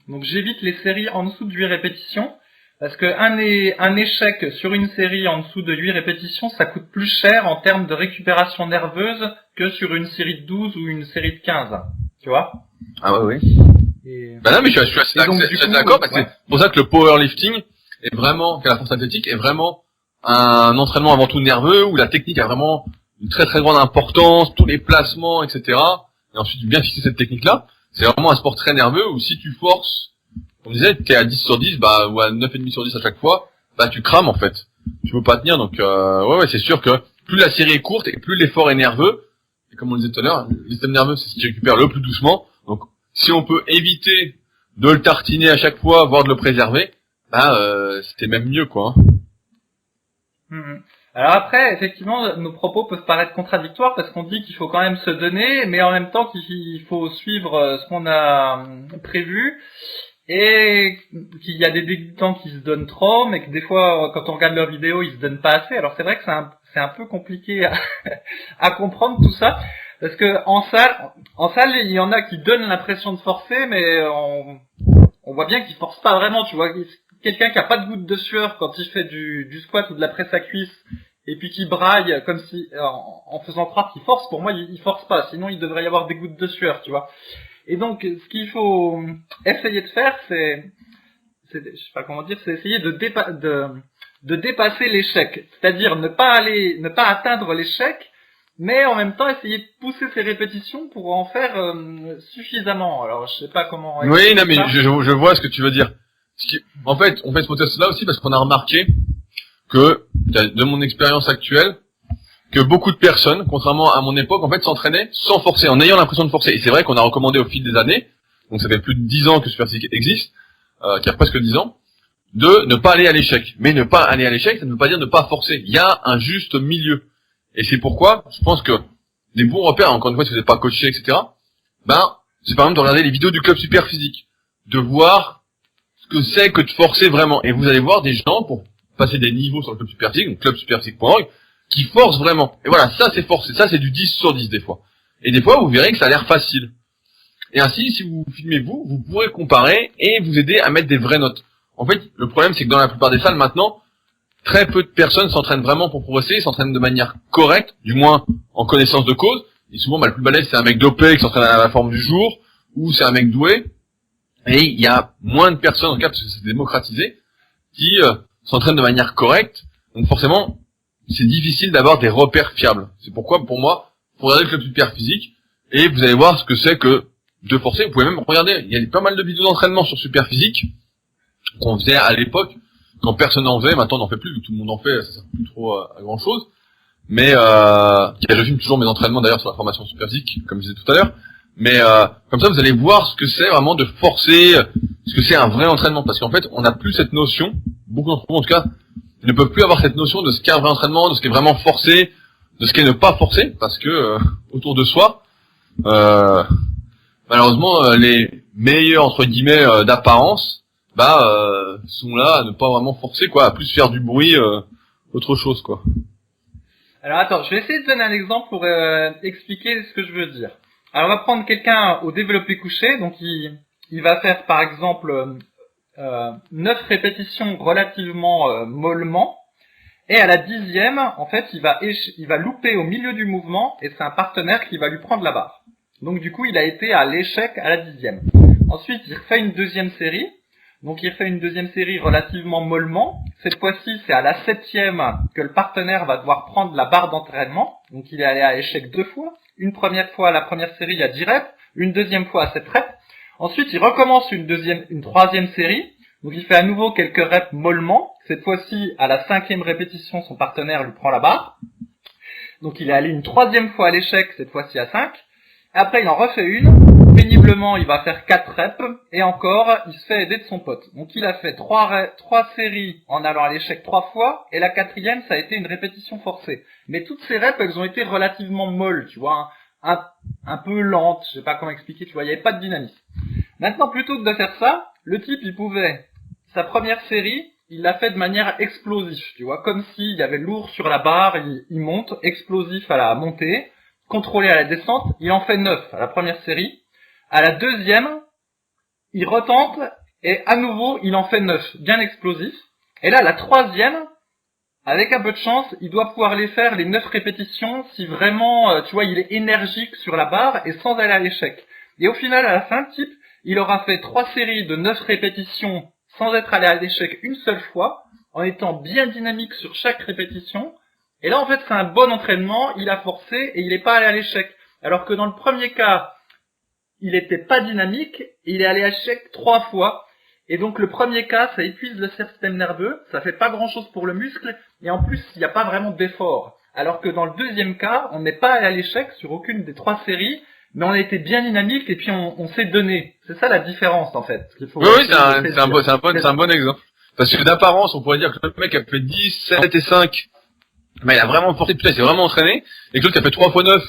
Speaker 2: donc j'évite les séries en dessous de 8 répétitions. Parce que un échec sur une série en dessous de 8 répétitions, ça coûte plus cher en termes de récupération nerveuse que sur une série de 12 ou une série de 15. Tu vois?
Speaker 1: Ah ouais, oui. Bah non, mais je suis assez d'accord, parce que c'est pour ça que le powerlifting est vraiment, que la force athlétique est vraiment un entraînement avant tout nerveux, où la technique a vraiment une très très grande importance, tous les placements, etc. Et ensuite, bien fixer cette technique-là. C'est vraiment un sport très nerveux, où si tu forces, comme je disais, t'es à 10 sur 10, bah, ou à 9,5 sur 10 à chaque fois, bah, tu crames, en fait. Tu peux pas tenir, donc, ouais, c'est sûr que plus la série est courte et plus l'effort est nerveux, et comme on le disait tout à l'heure, le système nerveux, c'est ce qui récupère le plus doucement. Donc, si on peut éviter de le tartiner à chaque fois, voire de le préserver, bah, c'était même mieux, quoi.
Speaker 2: Alors après, effectivement, nos propos peuvent paraître contradictoires parce qu'on dit qu'il faut quand même se donner, mais en même temps qu'il faut suivre ce qu'on a prévu. Et qu'il y a des débutants qui se donnent trop, mais que des fois, quand on regarde leurs vidéos, ils se donnent pas assez. Alors c'est vrai que c'est un peu compliqué à comprendre tout ça, parce que en salle, il y en a qui donnent l'impression de forcer, mais on voit bien qu'ils forcent pas vraiment. Tu vois, quelqu'un qui a pas de goutte de sueur quand il fait du squat ou de la presse à cuisse, et puis qui braille comme si en faisant croire qu'il force, pour moi, il force pas. Sinon, il devrait y avoir des gouttes de sueur, tu vois. Et donc, ce qu'il faut essayer de faire, c'est je sais pas comment dire, c'est essayer de dépasser l'échec. C'est-à-dire ne pas atteindre l'échec, mais en même temps essayer de pousser ses répétitions pour en faire suffisamment. Alors, je sais pas comment.
Speaker 1: Oui, non, mais je vois ce que tu veux dire. En fait, on fait ce podcast-là aussi parce qu'on a remarqué que, de mon expérience actuelle, que beaucoup de personnes, contrairement à mon époque, en fait, s'entraînaient sans forcer, en ayant l'impression de forcer. Et c'est vrai qu'on a recommandé au fil des années, donc ça fait plus de 10 ans que Superphysique existe, qui a presque 10 ans, de ne pas aller à l'échec. Mais ne pas aller à l'échec, ça ne veut pas dire ne pas forcer. Il y a un juste milieu. Et c'est pourquoi, je pense que des bons repères, encore une fois, si vous n'êtes pas coaché, etc., c'est par exemple de regarder les vidéos du club Superphysique, de voir ce que c'est que de forcer vraiment. Et vous allez voir des gens, pour passer des niveaux sur le club Superphysique, donc clubsuperphysique.org, qui forcent vraiment. Et voilà, ça c'est forcé, ça c'est du 10 sur 10 des fois. Et des fois, vous verrez que ça a l'air facile. Et ainsi, si vous filmez vous pourrez comparer et vous aider à mettre des vraies notes. En fait, le problème c'est que dans la plupart des salles maintenant, très peu de personnes s'entraînent vraiment pour progresser, s'entraînent de manière correcte, du moins en connaissance de cause. Et souvent, le plus balèze c'est un mec dopé qui s'entraîne à la forme du jour, ou c'est un mec doué. Et il y a moins de personnes, en tout cas parce que c'est démocratisé, qui s'entraînent de manière correcte. Donc forcément, c'est difficile d'avoir des repères fiables. C'est pourquoi, pour moi, faut regarder le club Superphysique et vous allez voir ce que c'est que de forcer. Vous pouvez même regarder, il y a pas mal de vidéos d'entraînement sur Superphysique qu'on faisait à l'époque, quand personne n'en faisait. Maintenant, on n'en fait plus, tout le monde en fait, ça sert plus trop à grand chose. Mais je filme toujours mes entraînements d'ailleurs sur la formation Superphysique, comme je disais tout à l'heure. Mais comme ça, vous allez voir ce que c'est vraiment de forcer, ce que c'est un vrai entraînement. Parce qu'en fait, on n'a plus cette notion, beaucoup d'entre nous en tout cas, ne peuvent plus avoir cette notion de ce qu'est un vrai entraînement, de ce qui est vraiment forcé, de ce qui est ne pas forcé, parce que autour de soi, malheureusement, les meilleurs entre guillemets d'apparence, sont là à ne pas vraiment forcer, quoi, à plus faire du bruit, autre chose, quoi.
Speaker 2: Alors attends, je vais essayer de donner un exemple pour expliquer ce que je veux dire. Alors on va prendre quelqu'un au développé couché, donc il va faire par exemple 9 répétitions relativement mollement, et à la 10e, en fait, il va louper au milieu du mouvement, et c'est un partenaire qui va lui prendre la barre. Donc du coup, il a été à l'échec à la 10e. Ensuite, il refait une deuxième série. Donc il refait une deuxième série relativement mollement. Cette fois-ci, c'est à la 7e que le partenaire va devoir prendre la barre d'entraînement. Donc il est allé à l'échec 2 fois. Une première fois à la première série à 10 reps, une deuxième fois à 7 reps. Ensuite, il recommence une troisième série. Donc il fait à nouveau quelques reps mollement. Cette fois-ci, à la 5e répétition, son partenaire lui prend la barre. Donc il est allé une troisième fois à l'échec, cette fois-ci à 5. Après, il en refait une. Péniblement, il va faire 4 reps. Et encore, il se fait aider de son pote. Donc il a fait 3 séries en allant à l'échec 3 fois. Et la 4e, ça a été une répétition forcée. Mais toutes ces reps, elles ont été relativement molles, tu vois. Un peu lentes, je sais pas comment expliquer, tu vois. Il n'y avait pas de dynamisme. Maintenant, plutôt que de faire ça, le type, il pouvait... Sa première série, il l'a fait de manière explosive, tu vois. Comme s'il y avait lourd sur la barre, il monte, explosif à la montée. Contrôlé à la descente, il en fait 9 à la première série. À la deuxième, il retente et à nouveau, il en fait 9, bien explosif. Et là, la troisième, avec un peu de chance, il doit pouvoir les faire les 9 répétitions si vraiment, tu vois, il est énergique sur la barre et sans aller à l'échec. Et au final, à la fin, le type, il aura fait 3 séries de 9 répétitions sans être allé à l'échec une seule fois, en étant bien dynamique sur chaque répétition. Et là, en fait, c'est un bon entraînement, il a forcé et il n'est pas allé à l'échec. Alors que dans le premier cas, il n'était pas dynamique et il est allé à l'échec 3 fois. Et donc, le premier cas, ça épuise le système nerveux, ça fait pas grand-chose pour le muscle, et en plus, il n'y a pas vraiment d'effort. Alors que dans le deuxième cas, on n'est pas allé à l'échec sur aucune des 3 séries, mais on a été bien dynamique et puis on s'est donné. C'est ça la différence, en fait.
Speaker 1: Oui, c'est un bon exemple. Parce que d'apparence, on pourrait dire que le mec a fait 10, 7 et 5. Mais il a vraiment forcé, putain, il s'est vraiment entraîné. Et que l'autre qui a fait 3 fois 9.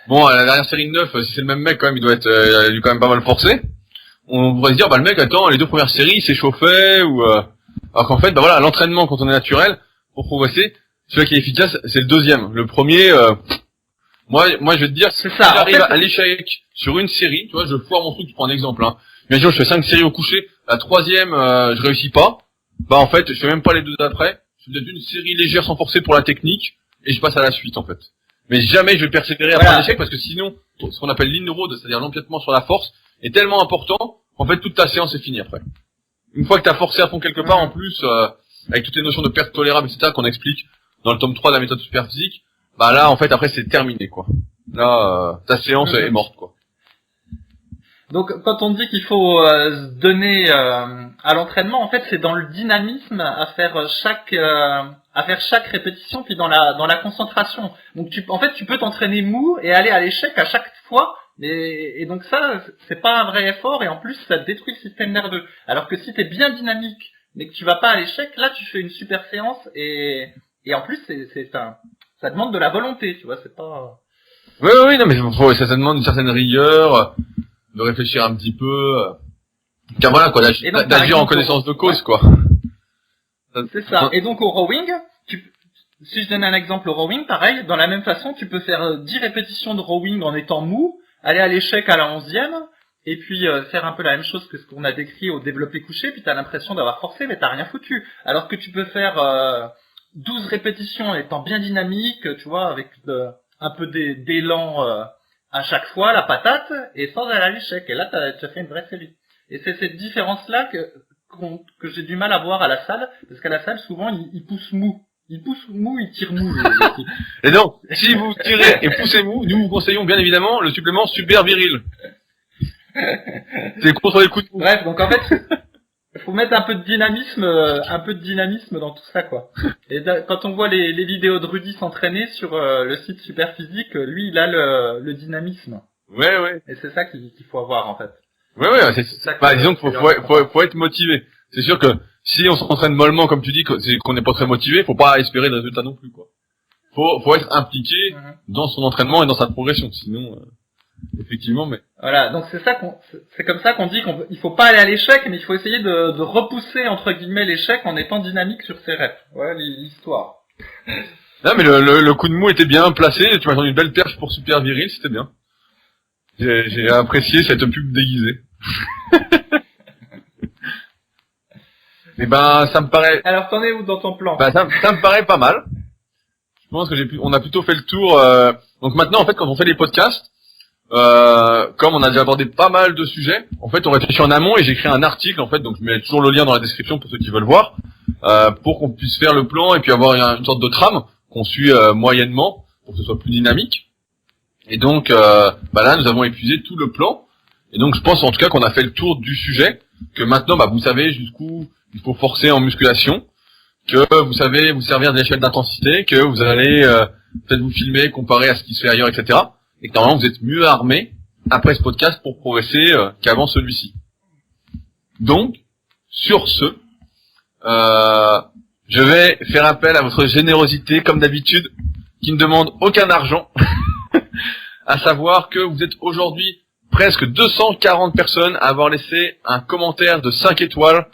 Speaker 1: Bon, à la dernière série de 9, si c'est le même mec, quand même, il a dû quand même pas mal forcer. On pourrait se dire, le mec, attends, les 2 premières séries, il s'échauffait, alors qu'en fait, voilà, l'entraînement, quand on est naturel, pour progresser, celui qui est efficace, c'est le deuxième. Le premier, moi, je vais te dire,
Speaker 2: c'est ça.
Speaker 1: Si j'arrive à l'échec sur une série, tu vois, je foire mon truc, je prends un exemple, hein. Bien sûr, je fais 5 séries au coucher, la troisième, je réussis pas. En fait, je fais même pas les 2 d'après. Je fais une série légère sans forcer pour la technique, et je passe à la suite, en fait. Mais jamais je vais persévérer après un échec, parce que sinon, ce qu'on appelle l'inroad, c'est-à-dire l'empiètement sur la force, est tellement important, qu'en fait, toute ta séance est finie après. Une fois que t'as forcé à fond quelque part, en plus, avec toutes les notions de perte tolérable, etc., qu'on explique dans le tome 3 de la méthode Superphysique, là, en fait, après, c'est terminé, quoi. Là, ta séance est morte, quoi.
Speaker 2: Donc quand on dit qu'il faut se donner à l'entraînement, en fait c'est dans le dynamisme à faire chaque répétition, puis dans la concentration. Donc en fait tu peux t'entraîner mou et aller à l'échec à chaque fois, et donc ça c'est pas un vrai effort, et en plus ça détruit le système nerveux. Alors que si t'es bien dynamique mais que tu vas pas à l'échec, là tu fais une super séance, et en plus ça demande de la volonté, tu vois, c'est pas...
Speaker 1: Oui, non, mais ça demande une certaine rigueur, de réfléchir un petit peu, car voilà, quoi, d'agir en connaissance de cause, quoi.
Speaker 2: C'est ça. Et donc au rowing, si je donne un exemple au rowing, pareil, dans la même façon, tu peux faire 10 répétitions de rowing en étant mou, aller à l'échec à la 11e, et puis faire un peu la même chose que ce qu'on a décrit au développé couché, puis t'as l'impression d'avoir forcé, mais t'as rien foutu. Alors que tu peux faire 12 répétitions en étant bien dynamique, tu vois, avec un peu d'élan à chaque fois, la patate, et sans aller à l'échec. Et là, tu as fait une vraie série. Et c'est cette différence-là que j'ai du mal à voir à la salle, parce qu'à la salle, souvent, ils poussent mou. Ils poussent mou, ils tirent mou.
Speaker 1: Et donc, si vous tirez et poussez mou, nous vous conseillons bien évidemment le supplément super viril. C'est contre les coups de mou.
Speaker 2: Bref, donc en fait, il faut mettre un peu de dynamisme dans tout ça, quoi. Et quand on voit les vidéos de Rudy s'entraîner sur le site Superphysique, lui, il a le dynamisme.
Speaker 1: Ouais.
Speaker 2: Et c'est ça qu'il faut avoir, en fait.
Speaker 1: Ouais, disons qu'il faut être motivé. C'est sûr que si on s'entraîne mollement, comme tu dis, qu'on n'est pas très motivé, faut pas espérer de résultats non plus, quoi. Faut être impliqué dans son entraînement et dans sa progression, sinon, effectivement, mais...
Speaker 2: Voilà, donc c'est comme ça qu'on dit qu'il faut pas aller à l'échec, mais il faut essayer de repousser, entre guillemets, l'échec en étant dynamique sur ses reps. Voilà l'histoire.
Speaker 1: Non, mais le coup de mou était bien placé, tu m'as donné une belle perche pour super viril, c'était bien. J'ai apprécié cette pub déguisée. Et ben, ça me paraît...
Speaker 2: Alors, t'en es où dans ton plan?
Speaker 1: Ben, ça me paraît pas mal. Je pense que on a plutôt fait le tour, donc maintenant, en fait, quand on fait les podcasts, comme on a déjà abordé pas mal de sujets, en fait, on réfléchit en amont et j'ai créé un article, en fait, donc je mets toujours le lien dans la description pour ceux qui veulent voir, pour qu'on puisse faire le plan et puis avoir une sorte de trame qu'on suit moyennement pour que ce soit plus dynamique. Et donc, là, nous avons épuisé tout le plan. Et donc, je pense en tout cas qu'on a fait le tour du sujet, que maintenant, vous savez jusqu'où il faut forcer en musculation, que vous savez vous servir de l'échelle d'intensité, que vous allez peut-être vous filmer, comparer à ce qui se fait ailleurs, etc. Et que normalement, vous êtes mieux armé après ce podcast pour progresser qu'avant celui-ci. Donc, sur ce, je vais faire appel à votre générosité, comme d'habitude, qui ne demande aucun argent, à savoir que vous êtes aujourd'hui presque 240 personnes à avoir laissé un commentaire de 5 étoiles,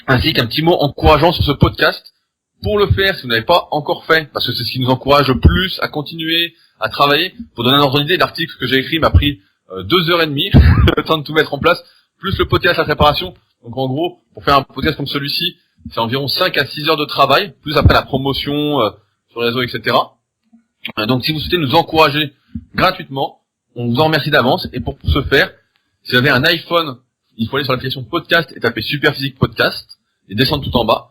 Speaker 1: ainsi qu'un petit mot encourageant sur ce podcast. Pour le faire, si vous n'avez pas encore fait, parce que c'est ce qui nous encourage le plus à continuer à travailler, pour donner un ordre d'idée, l'article que j'ai écrit m'a pris 2h30, le temps de tout mettre en place, plus le podcast, la préparation. Donc en gros, pour faire un podcast comme celui-ci, c'est environ 5 à 6 heures de travail, plus après la promotion sur les réseaux, etc. Donc si vous souhaitez nous encourager gratuitement, on vous en remercie d'avance. Et pour ce faire, si vous avez un iPhone, il faut aller sur l'application podcast et taper Superphysique Podcast et descendre tout en bas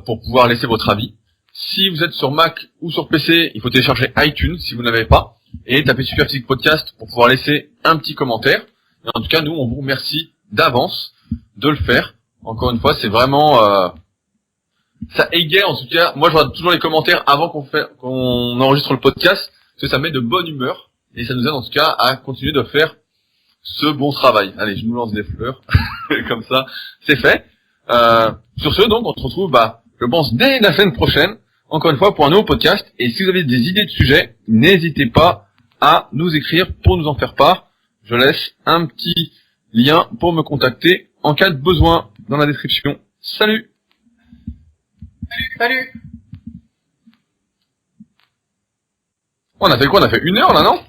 Speaker 1: pour pouvoir laisser votre avis. Si vous êtes sur Mac ou sur PC, il faut télécharger iTunes si vous n'avez pas et taper Superphysique Podcast pour pouvoir laisser un petit commentaire. Et en tout cas, nous, on vous remercie d'avance de le faire. Encore une fois, c'est vraiment... ça égaye, en tout cas. Moi, je regarde toujours les commentaires avant qu'on enregistre le podcast, parce que ça met de bonne humeur. Et ça nous aide, en tout cas, à continuer de faire ce bon travail. Allez, je nous lance des fleurs. Comme ça, c'est fait. Sur ce, donc, on se retrouve, je pense, dès la semaine prochaine, encore une fois, pour un nouveau podcast. Et si vous avez des idées de sujets, n'hésitez pas à nous écrire pour nous en faire part. Je laisse un petit lien pour me contacter en cas de besoin dans la description. Salut!
Speaker 2: Salut!
Speaker 1: On a fait quoi? On a fait 1 heure là, non?